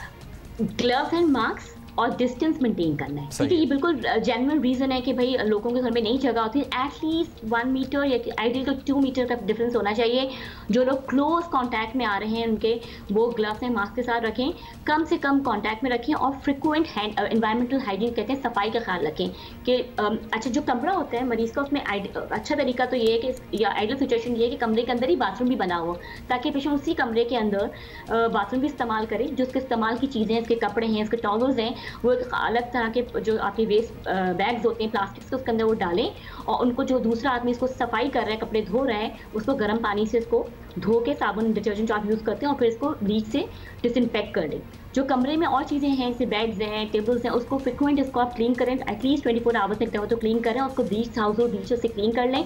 Gloves and mask और डिस्टेंस मेंटेन करना है, ठीक है। ये बिल्कुल जेन्युइन रीज़न है कि भाई लोगों के घर में नहीं जगह होती, एटलीस्ट 1 मीटर या आइडियल तो 2 मीटर का डिफरेंस होना चाहिए। जो लोग क्लोज कांटेक्ट में आ रहे हैं उनके, वो ग्लव्स एंड मास्क के साथ रखें, कम से कम कांटेक्ट में रखें, और फ्रिक्वेंट एनवायरमेंटल हाइजीन कहते हैं, सफाई का ख्याल रखें कि अच्छा जो कमरा होता है मरीज़ का, उसमें अच्छा तरीका तो ये है कि, या आइडियल सिचुएशन ये है कि कमरे के अंदर ही बाथरूम भी बना हो, ताकि पेशेंट उसी कमरे के अंदर बाथरूम भी इस्तेमाल करें। जो उसके इस्तेमाल की चीज़ें, इसके कपड़े हैं, इसके टॉवल्स हैं, वो एक अलग तरह के जो आपके वेस्ट बैग्स होते हैं प्लास्टिक के, उसके अंदर वो डालें, और उनको जो दूसरा आदमी इसको सफाई कर रहा है, कपड़े धो रहा है, उसको गर्म पानी से इसको धो के, साबुन डिटर्जेंट जो आप यूज़ करते हैं, और फिर इसको ब्लीच से डिसइंफेक्ट कर दें। जो कमरे में और चीज़ें हैं, जैसे बेड्स हैं, टेबल्स हैं, उसको फ्रिक्वेंट इसको आप क्लीन करें, एटलीस्ट 24 आवर्स में तो क्लीन करें, उसको ब्लीच, हाउस ब्लीच से क्लीन कर लें,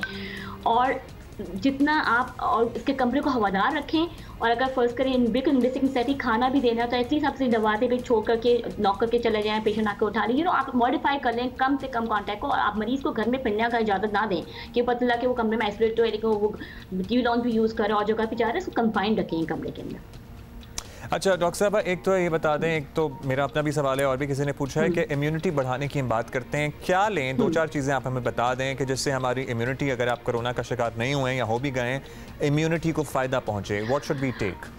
और जितना आप और इसके कमरे को हवादार रखें। और अगर फर्स्ट करें बिल्कुल नेसेसरी खाना भी देना, तो एटलीस्ट आप सिर्फ दबाते पे छोड़ करके नॉक करके चले जाएं, पेशेंट आके उठा लीजिए, आप मॉडिफाई कर लें कम से कम कांटेक्ट को, और आप मरीज़ को घर में फिरने का इजाज़त ना दें कि पता लगा कि वो कमरे में आइसोलेट है, लेकिन वो टीवी लॉन्च भी यूज़ कर रहा है और जगह पर जा रहा है, उसको कंफाइंड रखें कमरे के अंदर। अच्छा डॉक्टर साहब, एक तो ये बता दें, एक तो मेरा अपना भी सवाल है और भी किसी ने पूछा है कि इम्यूनिटी बढ़ाने की हम बात करते हैं, क्या लें? 2-4 चीज़ें आप हमें बता दें कि जिससे हमारी इम्यूनिटी, अगर आप कोरोना का शिकार नहीं हुए या हो भी गए, इम्यूनिटी को फ़ायदा पहुँचे। What should we take?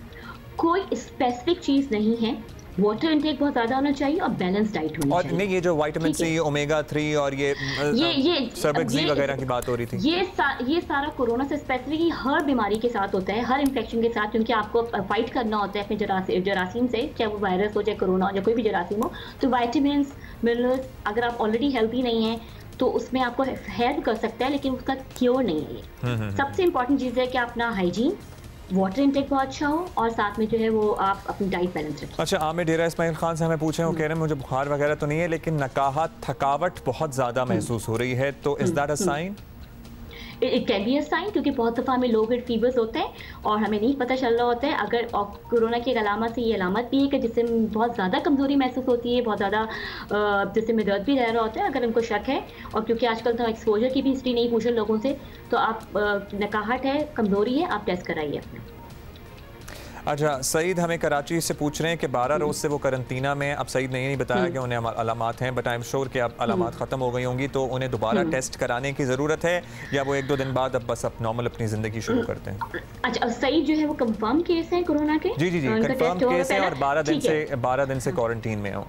कोई स्पेसिफिक चीज़ नहीं है, वाटर इंटेक बहुत ज़्यादा होना चाहिए और बैलेंस डाइट होनी चाहिए। और नहीं, ये जो विटामिन सी, ओमेगा 3 और ये सर्बेक्सी वगैरह की बात हो रही थी, ये सारा कोरोना से स्पेसिफिकली हर बीमारी के साथ होता है, हर इन्फेक्शन के साथ, क्योंकि आपको फाइट करना होता है अपने जरासीम से, चाहे वो वायरस हो, चाहे कोरोना हो, चाहे कोई भी जरासीम हो। तो विटामिन मिनरल्स, अगर आप ऑलरेडी हेल्थी नहीं हैं तो उसमें आपको हेल्प कर सकता है, लेकिन उसका क्योर नहीं है ये। सबसे इंपॉर्टेंट चीज़ है कि अपना हाइजीन, वाटर इंटेक बहुत अच्छा हो, और साथ में जो है वो आप अपनी डाइट बैलेंस रखें। अच्छा, आमिर डेरा इस्माइल खान से हमें पूछे, वो कह रहे हैं मुझे बुखार वगैरह तो नहीं है, लेकिन नकाहत, थकावट बहुत ज़्यादा महसूस हो रही है, तो is that a sign? It can be a sign, क्योंकि बहुत दफ़ा हमें लो ग्रेड फीवर्स होते हैं और हमें नहीं पता चल रहा होता है। अगर कोरोना की एक अलामत से ये अलामत भी है कि जिससे बहुत ज़्यादा कमज़ोरी महसूस होती है, बहुत ज़्यादा जिससे में दर्द भी रह रहा होता है, अगर उनको शक है, और क्योंकि आजकल तो एक्सपोजर की भी हिस्ट्री नहीं पूछ रहे लोगों से, तो आप नकाहट है, कमज़ोरी है, आप टेस्ट कराइए अपने। अच्छा, सईद हमें कराची से पूछ रहे हैं कि 12 रोज़ से वो करंटीना में, अब सईद ने ये नहीं बताया कि उन्हें अलामात हैं, बट आई एम श्योर कि अब अलामात ख़त्म हो गई होंगी, तो उन्हें दोबारा टेस्ट कराने की ज़रूरत है, या वो 1-2 दिन बाद अब बस अब नॉर्मल अपनी ज़िंदगी शुरू करते हैं? अच्छा, अब सईद जो है वो कंफर्म केस है कोरोना के? जी, कंफर्म केस है, और 12 दिन से क्वारंटीन में हो।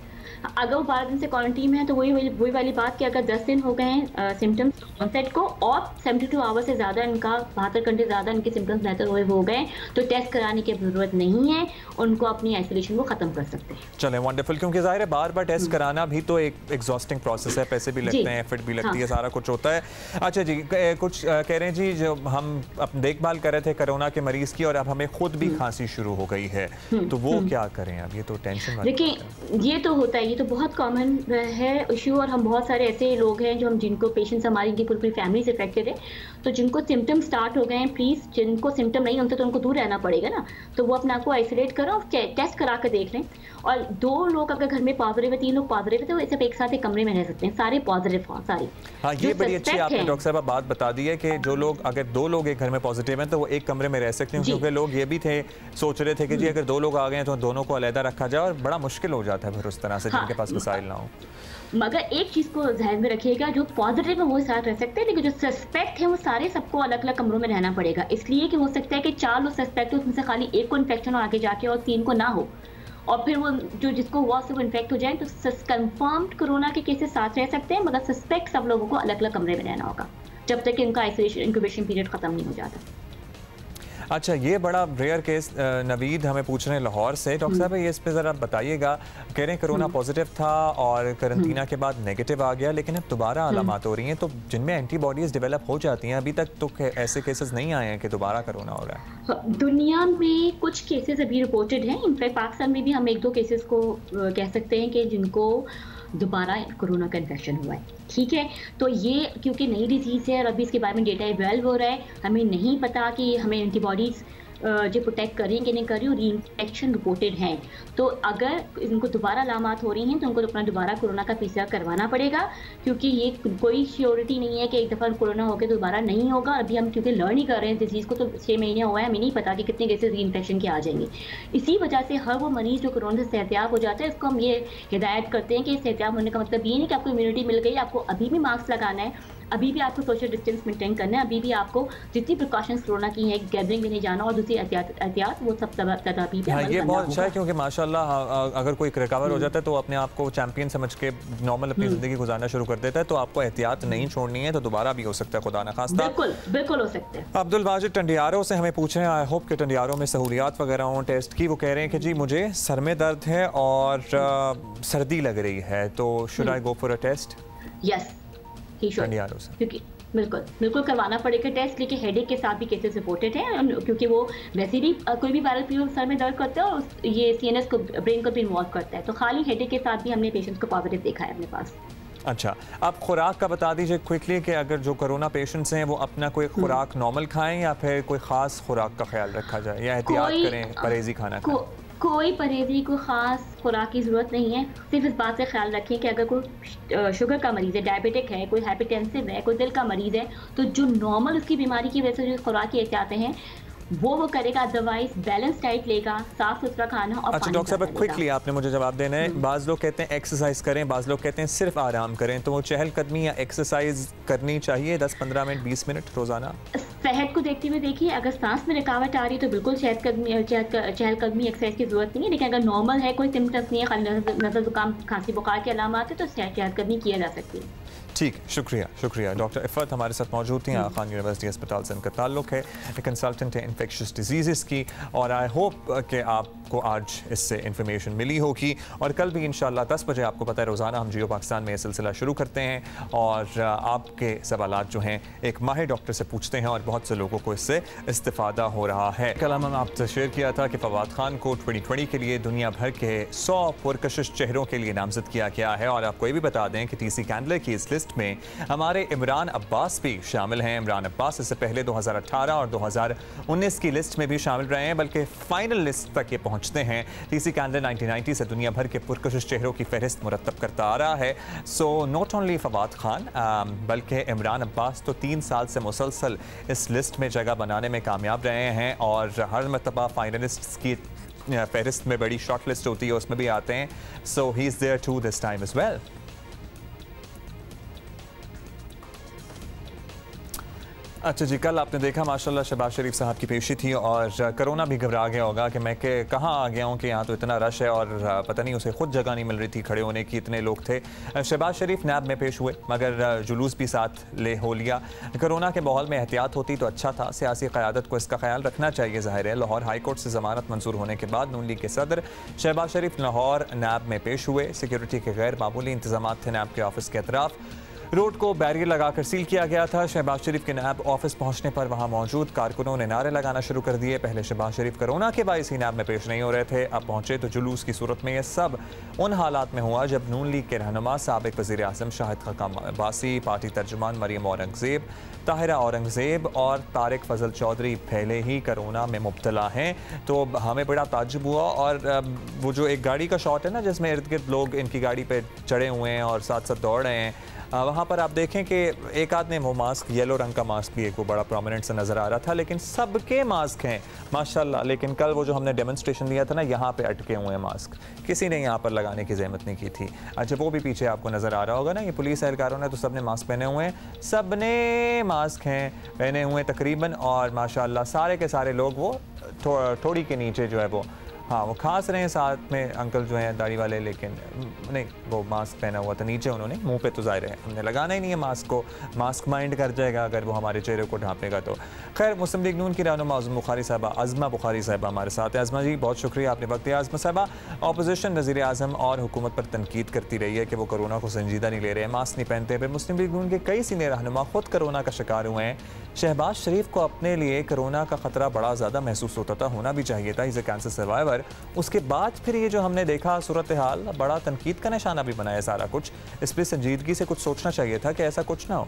अगर वो 12 दिन से क्वारंटीन में है तो वही वाली बात कि अगर 10 दिन हो गए हैं सिम्टम्स ऑनसेट को, और 72 आवर से ज़्यादा इनका, 72 घंटे ज़्यादा इनके सिम्टम्स बेहतर हो गए, तो टेस्ट कराने की ज़रूरत नहीं है, उनको अपनी आइसोलेशन को ख़त्म कर सकते हैं। चलें, वंडरफुल, क्योंकि ज़ाहिर है बार बार टेस्ट कराना भी तो एक एग्जॉस्टिंग प्रोसेस है, पैसे भी लगते हैं, एफर्ट भी लगती है, सारा कुछ होता है। अच्छा जी, कुछ कह रहे हैं जी, जो हम अपनी देखभाल कर रहे थे कोरोना के मरीज़ की, और अब हमें खुद भी खांसी शुरू हो गई है, तो वो क्या करें? अब ये तो टेंशन वाली। देखिए, ये तो होता है, ये तो बहुत कॉमन है इशू, और हम बहुत सारे ऐसे लोग हैं जो हम जिनको पेशेंट्स हमारी की पूरी फैमिली से इफेक्टेड है, तो जिनको सिम्टम स्टार्ट हो गए हैं, प्लीज़ जिनको सिम्टम नहीं होते तो उनको दूर रहना पड़ेगा ना, तो वो अपने आप को आइसोलेट करो, टेस्ट करा कर देख लें। और 2 लोग अगर घर में पॉजिटिव है, 3 लोग पॉजिटिव है, तो सब एक साथ एक कमरे में रह सकते हैं, सारे पॉजिटिव हों, सारी। हाँ, ये बड़ी अच्छी आपने डॉक्टर साहब बात बता दी है कि जो लोग, अगर 2 लोग एक घर में पॉजिटिव हैं तो वो एक कमरे में रह सकते हैं, क्योंकि लोग ये भी थे, सोच रहे थे कि जी अगर 2 लोग आ गए तो दोनों को अलहदा रखा जाए, और बड़ा मुश्किल हो जाता है फिर उस तरह से, जिनके पास वसाइल ना हो। मगर एक चीज़ को ध्यान में रखिएगा, जो पॉजिटिव है वो साथ रह सकते हैं, लेकिन जो सस्पेक्ट है वो सारे सबको अलग अलग कमरों में रहना पड़ेगा, इसलिए कि हो सकता है कि 4 लोग सस्पेक्ट हो, उसमें से खाली एक को इन्फेक्शन हो आगे जाके, और 3 को ना हो, और फिर वो जो जिसको हुआ उससे वो इन्फेक्ट हो जाए, तो कंफर्म्ड कोरोना के केसेस साथ रह सकते हैं, मगर सस्पेक्ट सब लोगों को अलग अलग कमरे में रहना होगा जब तक कि उनका आइसोलेशन इंक्यूबेशन पीरियड खत्म नहीं हो जाता। अच्छा, ये बड़ा रेयर केस नवीद हमें पूछ रहे हैं लाहौर से। डॉक्टर साहब ये इस पे ज़रा बताइएगा, कह रहे हैं कोरोना पॉजिटिव था और करंटीना के बाद नेगेटिव आ गया, लेकिन अब दोबारा अलामात हो रही हैं, तो जिनमें एंटीबॉडीज़ डेवलप हो जाती हैं, अभी तक तो ऐसे केसेस नहीं आए हैं कि दोबारा कोरोना हो रहा है। दुनिया में कुछ केसेस अभी रिपोर्टेड हैं, इनफैक्ट पाकिस्तान में भी हम 1-2 केसेस को कह सकते हैं कि जिनको दोबारा कोरोना का इन्फेक्शन हुआ है। ठीक है, तो ये क्योंकि नई डिजीज़ है और अभी इसके बारे में डेटा इवॉल्व हो रहा है, हमें नहीं पता कि हमें एंटीबॉडीज़ जो प्रोटेक्ट कर रही हैं कि नहीं कर रही, और री-इन्फेक्शन रिपोर्टेड हैं। तो अगर इनको दोबारा अलामात हो रही हैं तो उनको अपना दोबारा कोरोना का PCR करवाना पड़ेगा, क्योंकि ये कोई श्योरिटी नहीं है कि एक दफ़ा कोरोना हो गया तो दोबारा नहीं होगा। अभी हम क्योंकि लर्न ही कर रहे हैं डिजीज़ को, तो 6 महीने हुआ है, हमें नहीं पता कि कितने केसेस री-इन्फेक्शन के आ जाएंगे। इसी वजह से हर वो मरीज़ जो कोरोना से सेहतियाब हो जाता है, उसको हम ये हिदायत करते हैं कि सेहतियाब होने का मतलब ये नहीं कि आपको इम्यूनिटी मिल गई, आपको अभी भी मास्क लगाना है, अभी भी आपको सोशल डिस्टेंस मेंटेन करना है, अभी भी आपको जितनी प्रिकॉशंस कोरोना की हैं, गैदरिंग में नहीं जाना और दूसरी एहतियात वो सब तदाबीर पे अमल करना। ये बहुत अच्छा है, क्योंकि माशाल्लाह अगर कोई रिकवर हो जाता है तो अपने आप को चैंपियन समझ के नॉर्मल अपनी ज़िंदगी गुजारना शुरू कर देता है, तो आपको एहतियात नहीं छोड़नी है, तो दोबारा भी हो सकता है, खुदा न खास्ता। बिल्कुल बिल्कुल हो सकता है। अब्दुल वाजिद टंडियारों से हमें पूछ रहे हैं, आई होप कि टंडियारों में सहूलियात वगैरह हों टेस्ट की। वो कह रहे हैं कि जी मुझे सर में दर्द है और सर्दी लग रही है, तो should I go for a test? Yes, he should, क्योंकि बिल्कुल करवाना पड़ेगा टेस्ट। लेकिन हेडेक के साथ भी केसेस रिपोर्टेड हैं, क्योंकि वो वैसे भी कोई भी वायरल फीवर सर में दर्द करता है और ये CNS को, ब्रेन को भी इन्वॉल्व करता है, तो खाली हेडेक के साथ भी हमने पेशेंट्स को पॉजिटिव देखा है अपने पास। अच्छा, आप खुराक का बता दीजिए क्विकली कि अगर जो कोरोना पेशेंट्स हैं वो अपना कोई खुराक नॉर्मल खाएं या फिर कोई ख़ास खुराक का ख्याल रखा जाए, या एहतियात करें, परहेजी खाना खाएं? कोई परहेजी को ख़ास खुराक की ज़रूरत नहीं है। सिर्फ इस बात से ख्याल रखें कि अगर कोई शुगर का मरीज़ है, डायबिटिक है, कोई हाइपरटेंसिव है, कोई दिल का मरीज़ है, तो जो नॉर्मल उसकी बीमारी की वजह से जो खुराक की एहतियातें हैं वो करेगा, अदरवाइज बैलेंस डाइट लेगा, साफ सुथरा खाना और अच्छा डॉक्टर साहब क्विकली आपने मुझे जवाब देना है। बाज़ लोग कहते हैं एक्सरसाइज करें, बाज़ लोग कहते हैं सिर्फ आराम करें, तो वो चहलकदमी या एक्सरसाइज करनी चाहिए 10-15 मिनट 20 मिनट रोजाना? सेहत को देखते हुए देखिए, अगर सांस में रुकावट आ रही है तो बिल्कुल चहलकदमी एक्सरसाइज की जरूरत नहीं है, लेकिन अगर नॉर्मल है, कोई सिम्टम्स नहीं है, नज़र जुकाम खांसी बुखार के अलामात है, तो चहलकदमी किया जा सकती है। ठीक, शुक्रिया। डॉक्टर इफ़त हमारे साथ मौजूद थी, आगा खान यूनिवर्सिटी अस्पताल से इनका ताल्लुक़ है, कंसल्टेंट है इन्फेक्शस डिजीज़ की, और आई होप कि आपको आज इससे इन्फॉर्मेशन मिली होगी। और कल भी इंशाल्लाह 10 बजे, आपको पता है रोज़ाना हम जियो पाकिस्तान में ये सिलसिला शुरू करते हैं और आपके सवालात जो हैं एक माहिर डॉक्टर से पूछते हैं, और बहुत से लोगों को इससे इस्तिफ़ादा हो रहा है। कल हम आपसे शेयर किया था कि फवाद खान को 2020 के लिए दुनिया भर के 100 पुरकशिश चेहरों के लिए नामजद किया गया है, और आपको ये भी बता दें कि TC कैंडलर की इस लिस्ट में हमारे इमरान अब्बास भी शामिल हैं। इमरान अब्बास इससे पहले 2018 और 2019 की लिस्ट में भी शामिल रहे हैं, बल्कि फाइनल लिस्ट तक ये पहुंचते हैं। TC कैंडलर 1990 से दुनिया भर के पुरकशिश चेहरों की फहरिस्त मुरतब करता आ रहा है। So not only Fawad Khan बल्कि इमरान अब्बास तो 3 साल से मुसलसल इस लिस्ट में जगह बनाने में कामयाब रहे हैं, और हर मरतबा फाइनलिस्ट्स की फहरिस्त में बड़ी शॉर्ट लिस्ट होती है, उसमें भी आते हैं। So he is there to this time as well. अच्छा जी, कल आपने देखा माशाल्लाह शहबाज शरीफ साहब की पेशी थी, और कोरोना भी घबरा गया होगा कि मैं कहाँ आ गया हूँ कि यहाँ तो इतना रश है, और पता नहीं उसे खुद जगह नहीं मिल रही थी खड़े होने की, इतने लोग थे। शहबाज शरीफ नैब में पेश हुए, मगर जुलूस भी साथ हो लिया। कोरोना के माहौल में एहतियात होती तो अच्छा था, सियासी क़यादत को इसका ख्याल रखना चाहिए। ज़ाहिर है लाहौर हाई कोर्ट से ज़मानत मंजूर होने के बाद नून लीग के सदर शहबाज शरीफ लाहौर नैब में पेश हुए। सिक्योरिटी के गैर मामूली इंतजाम थे नैब के ऑफिस के अतराफ, रोड को बैरियर लगाकर सील किया गया था। शहबाज शरीफ के नैब ऑफिस पहुंचने पर वहां मौजूद कारकुनों ने नारे लगाना शुरू कर दिए। पहले शहबाज शरीफ कोरोना के बायस ही नैब में पेश नहीं हो रहे थे, अब पहुंचे तो जुलूस की सूरत में। यह सब उन हालात में हुआ जब नून लीग के रहनुमा साबिक वज़ीर आज़म शाहिद खकाम अब्बासी, पार्टी तर्जुमान मरियम औरंगज़ेब, ताहिरा औरंगज़ेब और तारिक फजल चौधरी पहले ही कोरोना में मुब्तला हैं। तो हमें बड़ा ताज्जुब हुआ, और वो जो एक गाड़ी का शॉट है ना जिसमें इर्द गिर्द लोग इनकी गाड़ी पर चढ़े हुए हैं और साथ साथ दौड़ रहे हैं, वहाँ पर आप देखें कि एक आदमी वो मास्क, येलो रंग का मास्क भी एक वो बड़ा प्रोमिनेंट सा नज़र आ रहा था, लेकिन सबके मास्क हैं माशाल्लाह। लेकिन कल वो जो हमने डेमोन्स्ट्रेशन दिया था ना, यहाँ पे अटके हुए हैं मास्क, किसी ने यहाँ पर लगाने की ज़हमत नहीं की थी। अच्छा, वो भी पीछे आपको नज़र आ रहा होगा ना, ये पुलिस एहलकारों ने तो सब ने मास्क पहने हुए हैं, सब ने मास्क हैं पहने हुए तकरीबन, और माशाल्लाह सारे के सारे लोग वो थोड़ी के नीचे जो है वो हाँ वो खास रहे हैं, साथ में अंकल जो हैं दाढ़ी वाले, लेकिन नहीं वो मास्क पहना हुआ था नीचे उन्होंने, मुंह पे तो ज़ाहिर है हमने लगाना ही नहीं है मास्क को, मास्क माइंड कर जाएगा अगर वो हमारे चेहरे को ढांपेगा तो। खैर मुस्लिम लीग नून की रहनुमा अज़मा बुखारी साहिबा हमारे साथ है। अज़मा जी बहुत शुक्रिया आपने वक्त दिया। अज़मा साहिबा, अपोजिशन वज़ीर आज़म और हुकूमत पर तनकीद करती रही है कि वो कोरोना को संजीदा नहीं ले रहे हैं, मास्क नहीं पहनते, फिर मुस्लिम लीग नून के कई सीनियर रहनुमा खुद कोरोना का शिकार हुए हैं। शहबाज शरीफ को अपने लिए कोरोना का ख़तरा बड़ा ज़्यादा महसूस होता था, होना भी चाहिए था, इज़ ए कैंसर सर्वाइवर। उसके बाद फिर ये जो हमने देखा सूरत हाल बड़ा तनकीद का निशाना भी बनाया सारा कुछ, इस पर संजीदगी से कुछ सोचना चाहिए था कि ऐसा कुछ ना हो।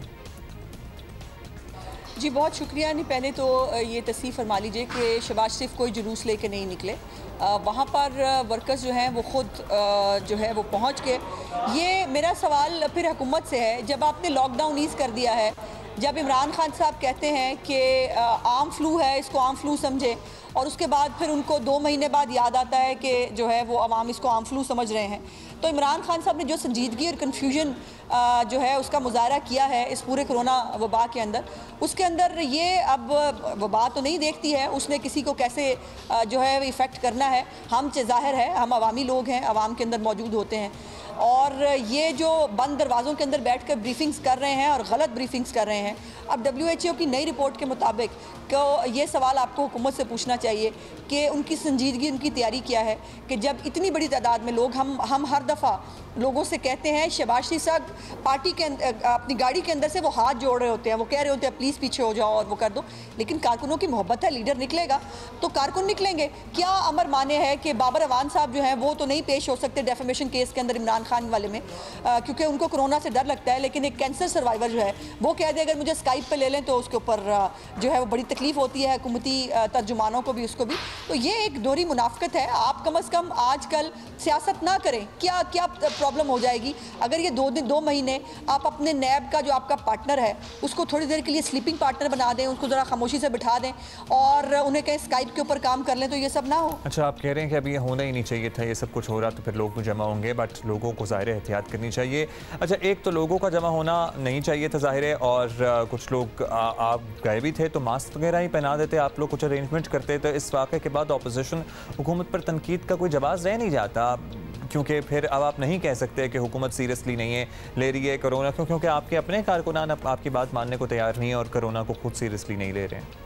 जी बहुत शुक्रिया। नहीं पहले तो ये तस्दीक फरमा लीजिए कि शहबाज शरीफ कोई जुलूस लेके नहीं निकले, वहाँ पर वर्कर्स जो हैं वो ख़ुद जो है वो पहुँच के। ये मेरा सवाल फिर हुकूमत से है, जब आपने लॉकडाउन ईज़ कर दिया है, जब इमरान खान साहब कहते हैं कि आम फ्लू है, इसको आम फ्लू समझें, और उसके बाद फिर उनको 2 महीने बाद याद आता है कि जो है वो अवाम इसको आम फ्लू समझ रहे हैं, तो इमरान खान साहब ने जो संजीदगी और कन्फ्यूजन जो है उसका मुजाहरा किया है इस पूरे कोरोना वबा के अंदर, उसके अंदर ये अब वबा तो नहीं देखती है उसने किसी को कैसे जो है इफ़ेक्ट करना है। हम ज़ाहिर है हम अवामी लोग हैं, अवाम के अंदर मौजूद होते हैं, और ये जो बंद दरवाज़ों के अंदर बैठकर ब्रीफिंग्स कर रहे हैं और गलत ब्रीफिंग्स कर रहे हैं। अब WHO की नई रिपोर्ट के मुताबिक को ये सवाल आपको हुकूमत से पूछना चाहिए कि उनकी संजीदगी, उनकी तैयारी क्या है कि जब इतनी बड़ी तादाद में लोग, हम हर दफ़ा लोगों से कहते हैं, शहबाज शरीफ साहब पार्टी के अपनी गाड़ी के अंदर से वो हाथ जोड़ रहे होते हैं, वो कह रहे होते हैं प्लीज़ पीछे हो जाओ और वो कर दो, लेकिन कारकुनों की मोहब्बत है, लीडर निकलेगा तो कारकुन निकलेंगे। क्या अमर माने है कि बाबर अवान साहब जो हैं वो तो नहीं पेश हो सकते डेफेमेशन केस के अंदर इमरान खान वाले में, क्योंकि उनको कोरोना से डर लगता है, लेकिन एक कैंसर सर्वाइवर जो है वो कह दे अगर मुझे स्काइप पे ले लें तो उसके ऊपर जो है वो बड़ी तकलीफ होती है हुकूमती तर्जुमानों को भी, उसको भी। तो ये एक दोहरी मुनाफिकत है। आप कम अज़ कम आजकल सियासत ना करें, क्या क्या प्रॉब्लम हो जाएगी अगर ये 2 महीने आप अपने नैब का जो आपका पार्टनर है उसको थोड़ी देर के लिए स्लीपिंग पार्टनर बना दें, उसको ज़रा खामोशी से बिठा दें और उन्हें कहीं स्काइप के ऊपर काम कर लें, तो ये सब ना हो। अच्छा, आप कह रहे हैं कि अभी ये होना ही नहीं चाहिए था, ये सब कुछ हो रहा तो फिर लोग तो जमा होंगे, बट लोगों को ज़ाहिर एहतियात करनी चाहिए। अच्छा, एक तो लोगों का जमा होना नहीं चाहिए था ज़ाहिर है, और कुछ लोग आप गए भी थे तो मास्क वगैरह ही पहना देते, आप लोग कुछ अरेंजमेंट करते, तो इस वाक़े के बाद अपोजिशन हुकूमत पर तनकीद का कोई जवाब रह नहीं जाता, क्योंकि फिर अब आप नहीं कह सकते कि हुकूमत सीरियसली नहीं है ले रही है कोरोना, क्योंकि आपके अपने कारकुनान आपकी बात मानने को तैयार नहीं है और कोरोना को खुद सीरियसली नहीं ले रहे हैं।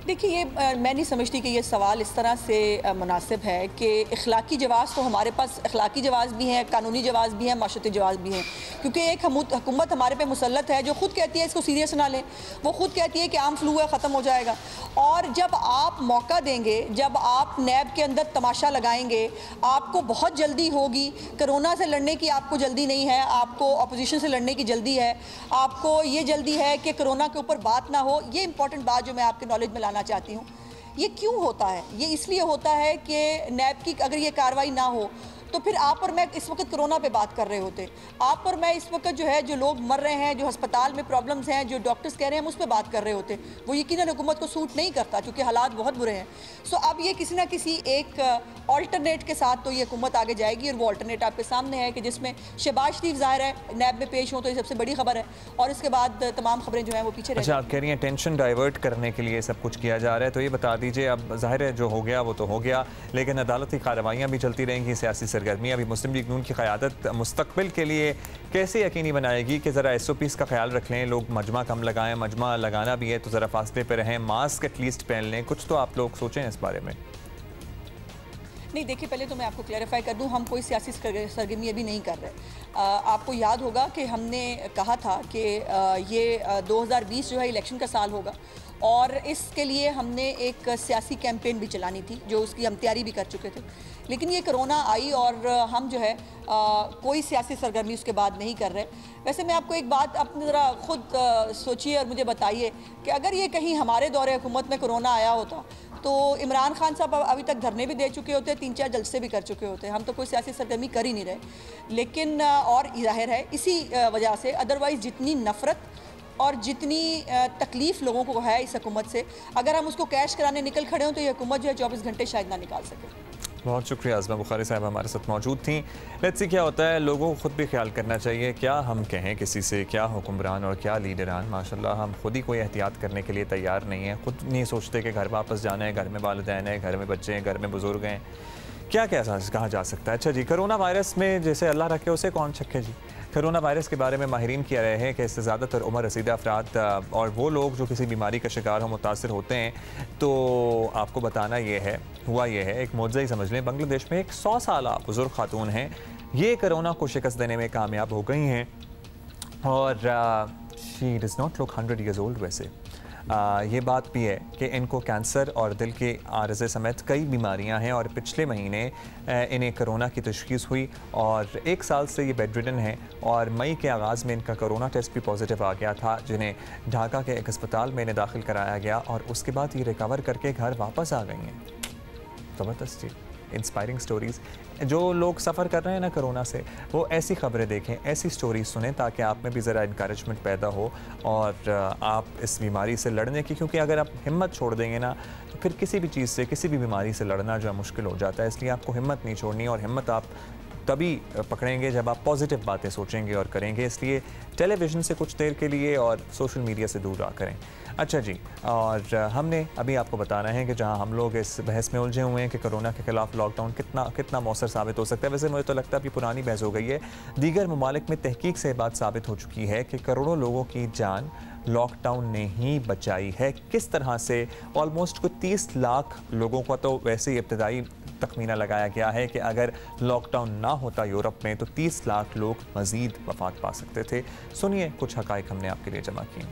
देखिए, ये मैं नहीं समझती कि ये सवाल इस तरह से मुनासिब है कि इखलाकी जवाब तो हमारे पास इखलाकी जवाब भी हैं, कानूनी जवाब भी हैं, माशरती जवाब भी हैं, क्योंकि एक हुकूमत हमारे पे मुसल्लत है जो खुद कहती है इसको सीरियस ना लें, वो खुद कहती है कि आम फ्लू है ख़त्म हो जाएगा। और जब आप मौका देंगे, जब आप नैब के अंदर तमाशा लगाएंगे, आपको बहुत जल्दी होगी, कोरोना से लड़ने की आपको जल्दी नहीं है, आपको अपोजिशन से लड़ने की जल्दी है, आपको ये जल्दी है कि कोरोना के ऊपर बात ना हो। ये इंपॉर्टेंट बात जो मैं आपके नॉलेज में लाना चाहती हूँ, ये क्यों होता है? ये इसलिए होता है कि नैब की अगर ये कार्रवाई ना हो तो फिर आप और मैं इस वक्त कोरोना पे बात कर रहे होते, आप और मैं इस वक्त जो है जो लोग मर रहे हैं, जो अस्पताल में प्रॉब्लम्स हैं, जो डॉक्टर्स कह रहे हैं हम उस पर बात कर रहे होते। वो यकीनन हुकूमत को सूट नहीं करता क्योंकि हालात बहुत बुरे हैं। सो अब ये किसी ना किसी एक ऑल्टरनेट के साथ तो ये हुकूमत आगे जाएगी, और वो ऑल्टरनेट आपके सामने है कि जिसमें शहबाज शरीफ ज़ाहिर है नैब में पेश हो तो ये सबसे बड़ी खबर है, और इसके बाद तमाम खबरें जो हैं वो पीछे। अच्छा, आप कह रही हैं टेंशन डाइवर्ट करने के लिए सब कुछ किया जा रहा है, तो ये बता दीजिए, अब ज़ाहिर है जो हो गया वो तो हो गया, लेकिन अदालती कार्रवाइयाँ भी चलती रहेंगी, सियासी सरगर्मियाँ भी। मुस्लिम लीग नून की क़यादत मुस्तक़बिल के लिए कैसे यकीनी बनाएगी कि ज़रा SOPs का ख्याल रख लें, लोग मजमा कम लगाएं, मजमा लगाना भी है तो ज़रा फासले पे रहें, मास्क एटलीस्ट पहन लें, कुछ तो आप लोग सोचें इस बारे में। नहीं, देखिए, पहले तो मैं आपको क्लैरिफाई कर दूं, हम कोई सियासी सरगर्मी अभी नहीं कर रहे। आपको याद होगा कि हमने कहा था कि ये 2020 जो है इलेक्शन का साल होगा, और इसके लिए हमने एक सियासी कैंपेन भी चलानी थी जो उसकी हम तैयारी भी कर चुके थे, लेकिन ये कोरोना आई और हम जो है कोई सियासी सरगर्मी उसके बाद नहीं कर रहे। वैसे मैं आपको एक बात अपने ज़रा खुद सोचिए और मुझे बताइए कि अगर ये कहीं हमारे दौरे हुकूमत में कोरोना आया होता तो इमरान खान साहब अभी तक धरने भी दे चुके होते, 3-4 जलसे भी कर चुके होते। हम तो कोई सियासी सरगर्मी कर ही नहीं रहे, लेकिन और जाहिर है इसी वजह से अदरवाइज़ जितनी नफ़रत और जितनी तकलीफ़ लोगों को है इस हुकूमत से, अगर हम उसको कैश कराने निकल खड़े हों तो ये हुकूमत जो है 24 घंटे शायद ना निकाल सके। बहुत शुक्रिया आज़मा बुखारी साहब हमारे साथ मौजूद थी। लेट्स सी क्या होता है, लोगों को ख़ुद भी ख्याल करना चाहिए, क्या हम कहें किसी से, क्या हुक्मरान और क्या लीडरान। माशाल्लाह हम खुद ही कोई एहतियात करने के लिए तैयार नहीं है, खुद नहीं सोचते कि घर वापस जाना है, घर में वालिदैन है, घर में बच्चे हैं, घर में बुजुर्ग हैं, क्या क्या कहा जा सकता है। अच्छा जी, कोरोना वायरस में जैसे अल्लाह रखे उसे कौन छक्के जी। कोरोना वायरस के बारे में माहिरीन कह रहे हैं कि इससे ज़्यादातर उम्र रसीदा अफराद और वो लोग जो किसी बीमारी का शिकार हो मुतासर होते हैं। तो आपको बताना ये है, हुआ ये है, एक मौजज़ा ही समझ लें, बांग्लादेश में एक 100 साल बुज़ुर्ग खातून हैं, ये कोरोना को शिकस्त देने में कामयाब हो गई हैं और she does not look 100 years old. वैसे ये बात भी है कि इनको कैंसर और दिल के आर्ज़े समेत कई बीमारियां हैं और पिछले महीने इन्हें कोरोना की तशख़ीस हुई और 1 साल से ये बेडरिडन है और मई के आगाज़ में इनका कोरोना टेस्ट भी पॉजिटिव आ गया था, जिन्हें ढाका के एक अस्पताल में इन्हें दाखिल कराया गया और उसके बाद ये रिकवर करके घर वापस आ गई हैं। ज़बरदस्त जी, इंस्पायरिंग स्टोरीज़। जो लोग सफ़र कर रहे हैं ना कोरोना से, वो ऐसी खबरें देखें, ऐसी स्टोरीज सुनें ताकि आप में भी ज़रा इंकरेजमेंट पैदा हो और आप इस बीमारी से लड़ने की, क्योंकि अगर आप हिम्मत छोड़ देंगे ना तो फिर किसी भी चीज़ से, किसी भी बीमारी से लड़ना जो है मुश्किल हो जाता है। इसलिए आपको हिम्मत नहीं छोड़नी और हिम्मत आप तभी पकड़ेंगे जब आप पॉजिटिव बातें सोचेंगे और करेंगे। इसलिए टेलीविज़न से कुछ देर के लिए और सोशल मीडिया से दूर रहा करें। अच्छा जी, और हमने अभी आपको बताना है कि जहां हम लोग इस बहस में उलझे हुए हैं कि कोरोना के खिलाफ लॉकडाउन कितना मौसर साबित हो सकता है। वैसे मुझे तो लगता है अभी पुरानी बहस हो गई है। दीगर ममालिक में तहकीक से बात साबित हो चुकी है कि करोड़ों लोगों की जान लॉकडाउन ने ही बचाई है। किस तरह से? ऑलमोस्ट कुछ 30 लाख लोगों का तो वैसे ही इब्तदाई तखमीना लगाया गया है कि अगर लॉकडाउन ना होता यूरोप में तो 30 लाख लोग मज़ीद वफात पा सकते थे। सुनिए कुछ हक़ाइक़ हमने आपके लिए जमा किए।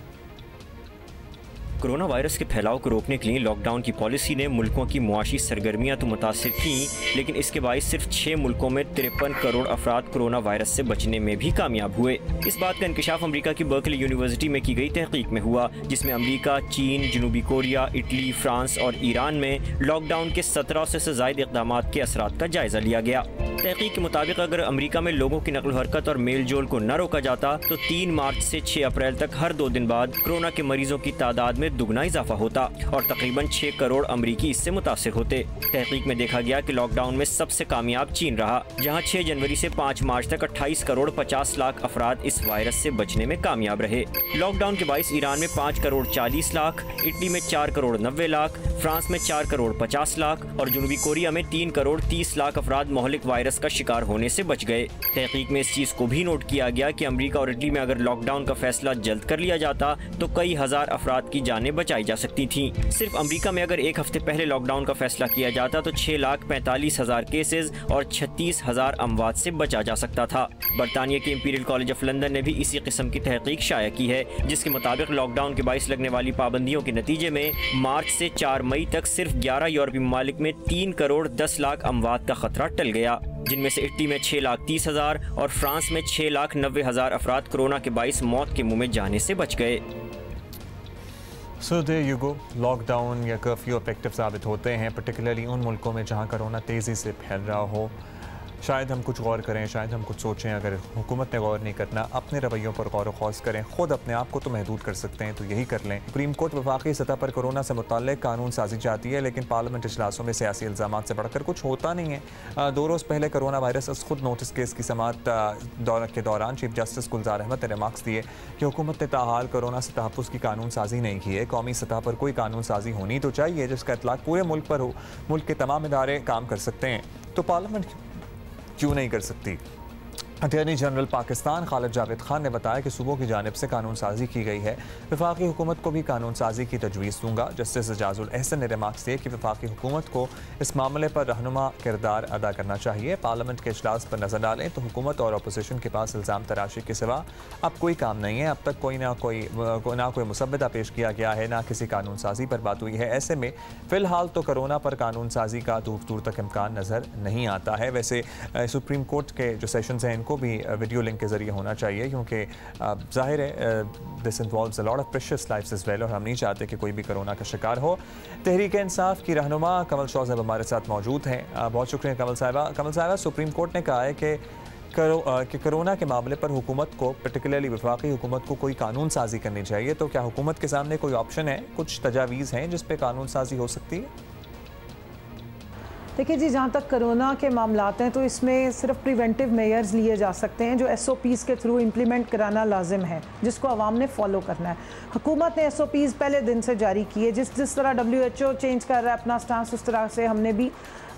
कोरोना वायरस के फैलाव को रोकने के लिए लॉकडाउन की पॉलिसी ने मुल्कों की मुआशी सरगर्मियां तो मुतासिर की, लेकिन इसके बायस सिर्फ 6 मुल्कों में 53 करोड़ अफराद कोरोना वायरस से बचने में भी कामयाब हुए। इस बात का इंकशाफ अमेरिका की बर्कली यूनिवर्सिटी में की गई तहकीक में हुआ, जिसमें अमेरिका, चीन, जनूबी कोरिया, इटली, फ्रांस और ईरान में लॉकडाउन के 1700 से ज़ायद इक़दाम के असरात का जायजा लिया गया। तहकीक के मुताबिक अगर अमेरिका में लोगों की नकल हरकत और मेल जोल को न रोका जाता तो 3 मार्च से 6 अप्रैल तक हर 2 दिन बाद कोरोना के मरीजों की तादाद में दुगना इजाफा होता और तकरीबन 6 करोड़ अमरीकी इससे मुतासिर होते। तहकीक में देखा गया कि लॉकडाउन में सबसे कामयाब चीन रहा, जहां 6 जनवरी से 5 मार्च तक 28 करोड़ 50 लाख अफराद इस वायरस से बचने में कामयाब रहे। लॉकडाउन के बायस ईरान में 5 करोड़ 40 लाख, इटली में 4 करोड़ 90 लाख, फ्रांस में 4 करोड़ 50 लाख और जनूबी कोरिया में 3 करोड़ 30 लाख अफराद मोहलिक वायरस का शिकार होने से बच गए। तहकीक में इस चीज को भी नोट किया गया कि अमेरिका और इटली में अगर लॉकडाउन का फैसला जल्द कर लिया जाता तो कई हजार अफराद की जानें बचाई जा सकती थीं। सिर्फ अमेरिका में अगर 1 हफ्ते पहले लॉकडाउन का फैसला किया जाता तो 6,45,000 केसेस और 36,000 अमवात से बचा जा सकता था। बरतानिया के इंपीरियल कॉलेज ऑफ लंदन ने भी इसी किस्म की तहकीक शाया की है, जिसके मुताबिक लॉकडाउन के बायस लगने वाली पाबंदियों के नतीजे में मार्च से 4 मई तक सिर्फ 11 यूरोपीय ममालिक में 3 करोड़ 10 लाख अमवात का खतरा टल गया, जिनमें से इटली में 6,30,000 और फ्रांस में 6,90,000 अफराद कोरोना के बायस मौत के मुंह में जाने से बच गए। So there you go, lockdown या कर्फ्यू इफेक्टिव साबित होते हैं, पर्टिकुलरली उन मुल्कों में जहां कोरोना तेज़ी से फैल रहा हो। शायद हम कुछ गौर करें, शायद हम कुछ सोचें। अगर हुकूमत ने गौर नहीं करना, अपने रवैयों पर गौर ख़ौस करें, ख़ुद अपने आप को तो महदूद कर सकते हैं तो यही कर लें। सुप्रीम कोर्ट वफाकी सतह पर कोरोना से मुताल्लिक़ कानून साजी चाहती है, लेकिन पार्लियामेंट इजलासों में सियासी इल्ज़ामात से बढ़कर कुछ होता नहीं है। 2 रोज़ पहले कोरोना वायरस खुद नोटिस केस की समाअत के दौरान चीफ जस्टिस गुलजार अहमद ने रिमार्क्स दिए कि हुकूमत ने ताहाल कोरोना से तहफ़्फ़ुज़ की कानून साजी नहीं की है। कौमी सतह पर कोई कानून साजी होनी तो चाहिए जिसका इतलाक़ पूरे मुल्क पर हो। मुल्क के तमाम इदारे काम कर सकते हैं तो पार्लियामेंट क्यों नहीं कर सकती? अटॉर्नी जनरल पाकिस्तान खालिद जावेद खान ने बताया कि सूबों की जानिब से कानून साजी की गई है। वफाकी हुकूमत को भी कानून साजी की तजवीज़ दूंगा। जस्टिस एजाजुल एहसन ने रिमार्क्स दिए कि वफाकी हुकूमत को इस मामले पर रहनुमा किरदार अदा करना चाहिए। पार्लियामेंट के इजलास पर नजर डालें तो हुकूमत और अपोजिशन के पास इल्ज़ाम तराशी के सिवा अब कोई काम नहीं है। अब तक कोई ना कोई मुसव्वदा पेश किया गया है, ना किसी कानून साजी पर बात हुई है। ऐसे में फ़िलहाल तो कोरोना पर कानून साजी का दूर दूर तक इम्कान नज़र नहीं आता है। वैसे सुप्रीम कोर्ट के जो सेशंस हैं को भी वीडियो लिंक के जरिए होना चाहिए, क्योंकि जाहिर है this involves a lot of precious lives as well और हम नहीं चाहते कि कोई भी कोरोना का शिकार हो। तहरीक इंसाफ की रहनुमा कमल शॉ साहब हमारे साथ मौजूद हैं। बहुत शुक्रिया कमल साहिबा। सुप्रीम कोर्ट ने कहा है कि कोरोना के मामले पर हुकूमत को, पर्टिकुलरली वफाकी हुकूमत को कोई कानून साजी करनी चाहिए। तो क्या हुकूमत के सामने कोई ऑप्शन है, कुछ तजावीज़ हैं जिस पर कानून साजी हो सकती है? देखिए जी, जहाँ तक कोरोना के मामलात हैं तो इसमें सिर्फ प्रिवेंटिव मेयर्स लिए जा सकते हैं जो SOPs के थ्रू इम्प्लीमेंट कराना लाजिम है, जिसको आवाम ने फॉलो करना है। हुकूमत ने SOPs पहले दिन से जारी किए, जिस तरह WHO चेंज कर रहा है अपना स्टांस, उस तरह से हमने भी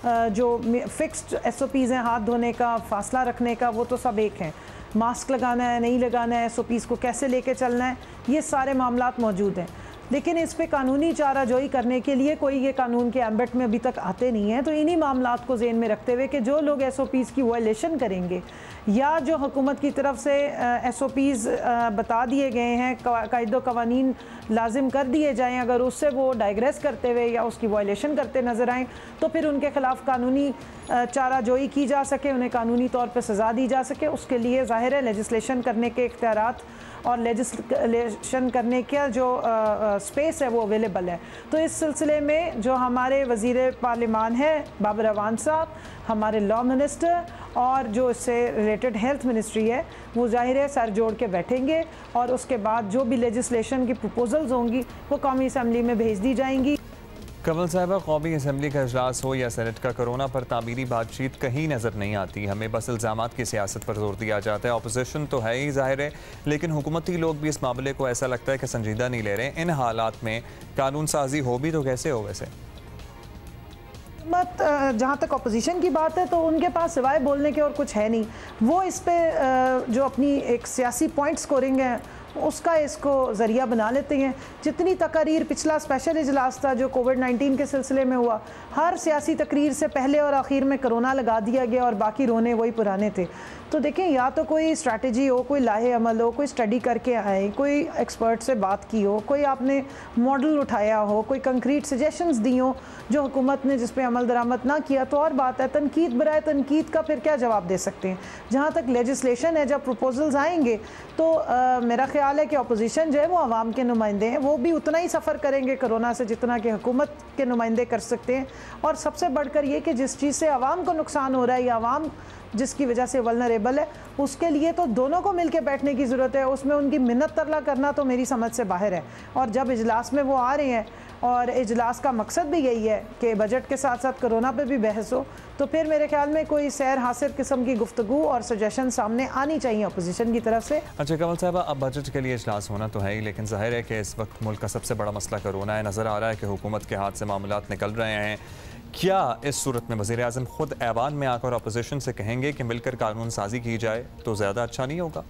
जो फिक्स्ड SOPs हैं, हाथ धोने का, फासला रखने का, वो तो सब एक हैं। मास्क लगाना है, नहीं लगाना है, SOPs को कैसे लेके चलना है, ये सारे मामलात मौजूद हैं। लेकिन इस पे कानूनी चाराजोई करने के लिए कोई ये कानून के एम्बेट में अभी तक आते नहीं हैं। तो इन्हीं मामलात को ज़हन में रखते हुए कि जो लोग SOPs की वायलेशन करेंगे या जो हुकूमत की तरफ से SOPs बता दिए गए हैं, कायदो कवानीन लाजिम कर दिए जाएं, अगर उससे वो डाइग्रेस करते हुए या उसकी वायलेशन करते नज़र आएँ तो फिर उनके ख़िलाफ़ कानूनी चाराजोई की जा सके, उन्हें कानूनी तौर पर सज़ा दी जा सके। उसके लिए ज़ाहिर है लेजिस्लेशन करने के इख्तियारात और लेजिस्लेशन करने का जो स्पेस है वो अवेलेबल है। तो इस सिलसिले में जो हमारे वज़ीर पार्लिमान है बाबर अवान साहब, हमारे लॉ मिनिस्टर और जो इससे रिलेटेड हेल्थ मिनिस्ट्री है, वो ज़ाहिर है सर जोड़ के बैठेंगे और उसके बाद जो भी लेजिस्लेशन की प्रपोजल्स होंगी वो कौमी असम्बली में भेज दी जाएंगी। कमल साहबा, कौमी असम्बली का इजलास हो या सेनेट का, कोरोना पर तामीरी बातचीत कहीं नज़र नहीं आती। हमें बस इल्ज़ामात की सियासत पर जोर दिया जाता है। अपोजिशन तो है ही ज़ाहिर है, लेकिन हुकूमती लोग भी इस मामले को ऐसा लगता है कि संजीदा नहीं ले रहे। इन हालात में कानून साजी हो भी तो कैसे हो? वैसे जहाँ तक अपोजिशन की बात है तो उनके पास सिवाय बोलने के और कुछ है नहीं। वो इस पे जो अपनी एक सियासी पॉइंट स्कोरिंग है उसका इसको ज़रिया बना लेते हैं। जितनी तकरीर, पिछला स्पेशल इजलास था जो कोविड-19 के सिलसिले में हुआ, हर सियासी तकरीर से पहले और आखिर में कोरोना लगा दिया गया और बाकी रोने वही पुराने थे। तो देखें, या तो कोई स्ट्रैटेजी हो, कोई लाहे अमल हो, कोई स्टडी करके आए, कोई एक्सपर्ट से बात की हो, कोई आपने मॉडल उठाया हो, कोई कंक्रीट सजेशंस दी हो जो हुकूमत ने जिस पे अमल दरामद ना किया, तो और बात है। तनकीद बराए तनकीद का फिर क्या जवाब दे सकते हैं? जहाँ तक लेजिस्लेशन है, जब प्रपोजल्स आएंगे तो मेरा ख्याल है कि अपोजिशन जो है वो आवाम के नुमाइंदे हैं, वो भी उतना ही सफ़र करेंगे कोरोना से जितना कि हुकूमत के नुमाइंदे कर सकते हैं। और सबसे बढ़कर ये कि जिस चीज़ से आवाम को नुकसान हो रहा है या आवाम जिसकी वजह से वल्नरेबल है, उसके लिए तो दोनों को मिलकर बैठने की ज़रूरत है। उसमें उनकी मिन्नत तरला करना तो मेरी समझ से बाहर है। और जब इजलास में वो आ रहे हैं और इजलास का मकसद भी यही है कि बजट के साथ साथ कोरोना पे भी बहस हो, तो फिर मेरे ख्याल में कोई सैर हासिल किस्म की गुफ्तगू और सजेशन सामने आनी चाहिए अपोजिशन की तरफ से। अच्छा कमल साहब, अब बजट के लिए इजलास होना तो है ही, लेकिन जाहिर है कि इस वक्त मुल्क का सबसे बड़ा मसला कोरोना है। नज़र आ रहा है कि हुकूमत के हाथ से मामलात निकल रहे हैं। क्या इस सूरत में वज़ीर आज़म खुद ऐवान में आकर अपोजिशन से कहेंगे कि मिलकर कानून साजी की जाए तो ज़्यादा अच्छा नहीं होगा?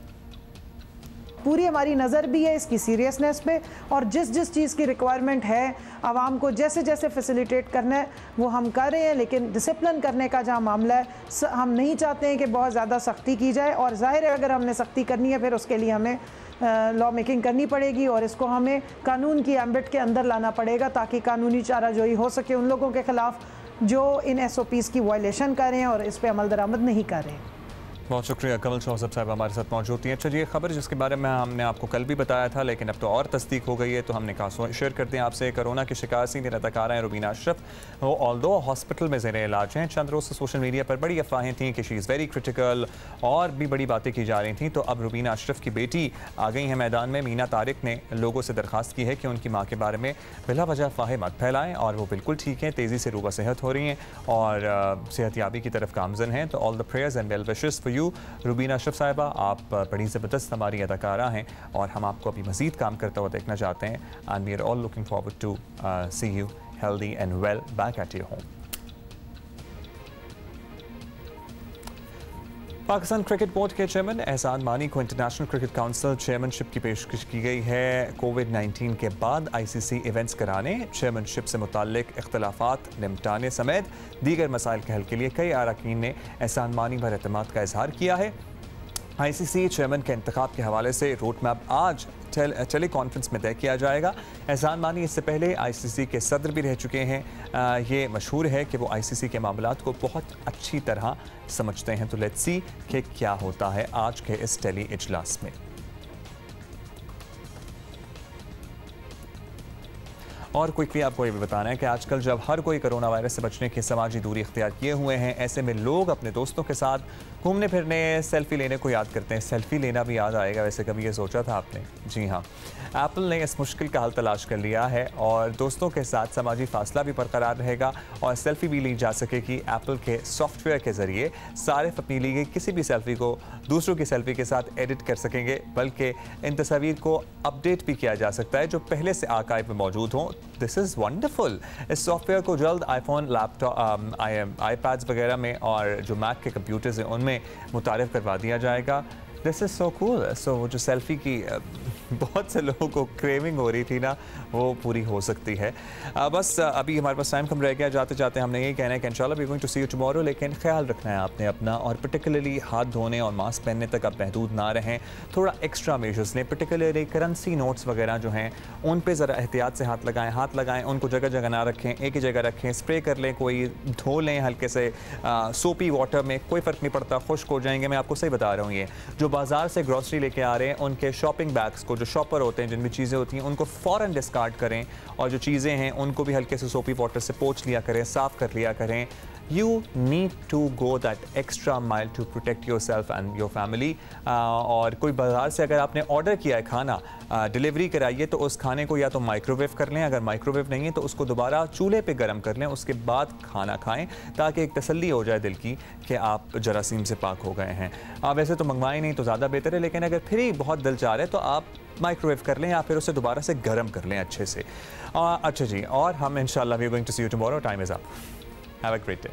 पूरी हमारी नज़र भी है इसकी सीरियसनेस पे, और जिस जिस चीज़ की रिक्वायरमेंट है आवाम को जैसे जैसे फैसिलिटेट करना है वो हम कर रहे हैं। लेकिन डिसिप्लिन करने का जहाँ मामला है, हम नहीं चाहते हैं कि बहुत ज़्यादा सख्ती की जाए। और ज़ाहिर है अगर हमने सख्ती करनी है फिर उसके लिए हमें लॉ मेकिंग करनी पड़ेगी और इसको हमें कानून की एम्बिट के अंदर लाना पड़ेगा ताकि कानूनी चाराजोई हो सके उन लोगों के ख़िलाफ़ जो इन SOPs की वायलेशन कर रहे हैं और इस पर अमल दरामद नहीं कर रहे हैं। बहुत शुक्रिया। कमल शौसब साहब हमारे साथ मौजूद थी। अच्छा, ये खबर जिसके बारे में हमने आपको कल भी बताया था लेकिन अब तो और तस्दीक हो गई है, तो हमने कहा शेयर करते हैं आपसे। कोरोना की शिकार सीनियर अदाकारा हैं रुबीना अशरफ, वो ऑल्दो हॉस्पिटल में ज़ेर इलाज हैं। चंद रोज़ से सोशल मीडिया पर बड़ी अफवाहें थीं कि शी इज़ वेरी क्रिटिकल और भी बड़ी बातें की जा रही थी। तो अब रुबीना अशरफ की बेटी आ गई हैं मैदान में। मीना तारिक ने लोगों से दरख्वास्त की है कि उनकी माँ के बारे में बिला वजह अफवाहें मत फैलाएँ और वो बिल्कुल ठीक हैं, तेज़ी से रूबा सेहत हो रही हैं और सेहतियाबी की तरफ गामज़न हैं। तो all the prayers and well wishes for you Rubina Ashraf साहिबा। आप बड़ी ज़बरदस्त हमारी अदाकारा हैं और हम आपको अभी मज़ीद काम करता हुआ देखना चाहते हैं। And we are all looking forward to see you healthy and well back at your home. Pakistan cricket board के चेयरमैन एहसान मानी को इंटरनेशनल क्रिकेट काउंसिल चेयरमैनशिप की पेशकश की गई है। कोविड-19 के बाद ICC इवेंट्स कराने, चेयरमैनशिप से मुताल्लिक इख्तलाफात निपटाने समेत दीगर मसाइल के हल के लिए कई अरकान ने एहसान मानी पर एतमाद का इजहार किया है। ICC चेयरमैन के इंतखाब के हवाले से रोड मैप आज टेली कॉन्फ्रेंस में तय किया जाएगा। एहसान मानी इससे पहले ICC के सदर भी रह चुके हैं। ये मशहूर है कि वो ICC के मामलात को बहुत अच्छी तरह समझते हैं। तो लेट्स सी कि क्या होता है आज के इस टेली इजलास में। और क्विकली आपको ये भी बताना है कि आजकल जब हर कोई कोरोना वायरस से बचने की समाजी दूरी इख्तियार किए हुए हैं, ऐसे में लोग अपने दोस्तों के साथ घूमने फिरने, सेल्फी लेने को याद करते हैं। सेल्फी लेना भी याद आएगा, वैसे कभी ये सोचा था आपने? जी हाँ, एप्पल ने इस मुश्किल का हल तलाश कर लिया है और दोस्तों के साथ समाजी फासला भी बरकरार रहेगा और सेल्फी भी ली जा सकेगी। एप्पल के सॉफ्टवेयर के ज़रिए सारिफ अपनी ली गई किसी भी सेल्फी को दूसरों की सेल्फी के साथ एडिट कर सकेंगे, बल्कि इन तस्वीर को अपडेट भी किया जा सकता है जो पहले से आर्काइव में मौजूद हों। This is wonderful. इस सॉफ्टवेयर को जल्द आईफोन, लैपटॉप, आईपैड्स वगैरह में और जो मैक के कंप्यूटर्स हैं उनमें मुतारिफ करवा दिया जाएगा। This is so cool. So वो जो सेल्फ़ी की बहुत से लोगों को क्रेविंग हो रही थी ना, वो पूरी हो सकती है। बस अभी हमारे पास टाइम कम रह गया। जाते जाते हमने यही कहना है कि इंशाल्लाह we going to see you tomorrow, लेकिन ख्याल रखना है आपने अपना, और पर्टिकुलरली हाथ धोने और मास्क पहनने तक आप महदूद ना रहें। थोड़ा एक्स्ट्रा मेजर्स लें, पर्टिकुलरली करेंसी नोट्स वगैरह जो हैं उन पर ज़रा एहतियात से हाथ लगाएँ, उनको जगह जगह ना रखें, एक ही जगह रखें। स्प्रे कर लें, कोई धो लें हल्के से सोपी वाटर में, कोई फ़र्क नहीं पड़ता, खुश्क हो जाएंगे। मैं आपको सही बता रहा हूँ। ये जो बाज़ार से ग्रॉसरी लेके आ रहे हैं, उनके शॉपिंग बैग्स को, जो शॉपर होते हैं जिनमें चीज़ें होती हैं, उनको फ़ौरन डिस्कार्ड करें और जो चीज़ें हैं उनको भी हल्के से सोपी वाटर से पोंछ लिया करें, साफ़ कर लिया करें। You need to go that extra mile to protect yourself and your family। और कोई बाज़ार से अगर आपने ऑर्डर किया है खाना, डिलीवरी कराइए, तो उस खाने को या तो माइक्रोवेव कर लें, अगर माइक्रोवेव नहीं है तो उसको दोबारा चूल्हे पे गर्म कर लें, उसके बाद खाना खाएं, ताकि एक तसल्ली हो जाए दिल की कि आप जरासीम से पाक हो गए हैं। वैसे तो मंगवाएं नहीं तो ज़्यादा बेहतर है, लेकिन अगर फिर ही बहुत दिल चाह रहे तो आप माइक्रोवेव कर लें या फिर उसे दोबारा से गर्म कर लें अच्छे से। अच्छा जी, और हम इंशाल्लाह we are going to see you tomorrow. Time is up. Have a great day.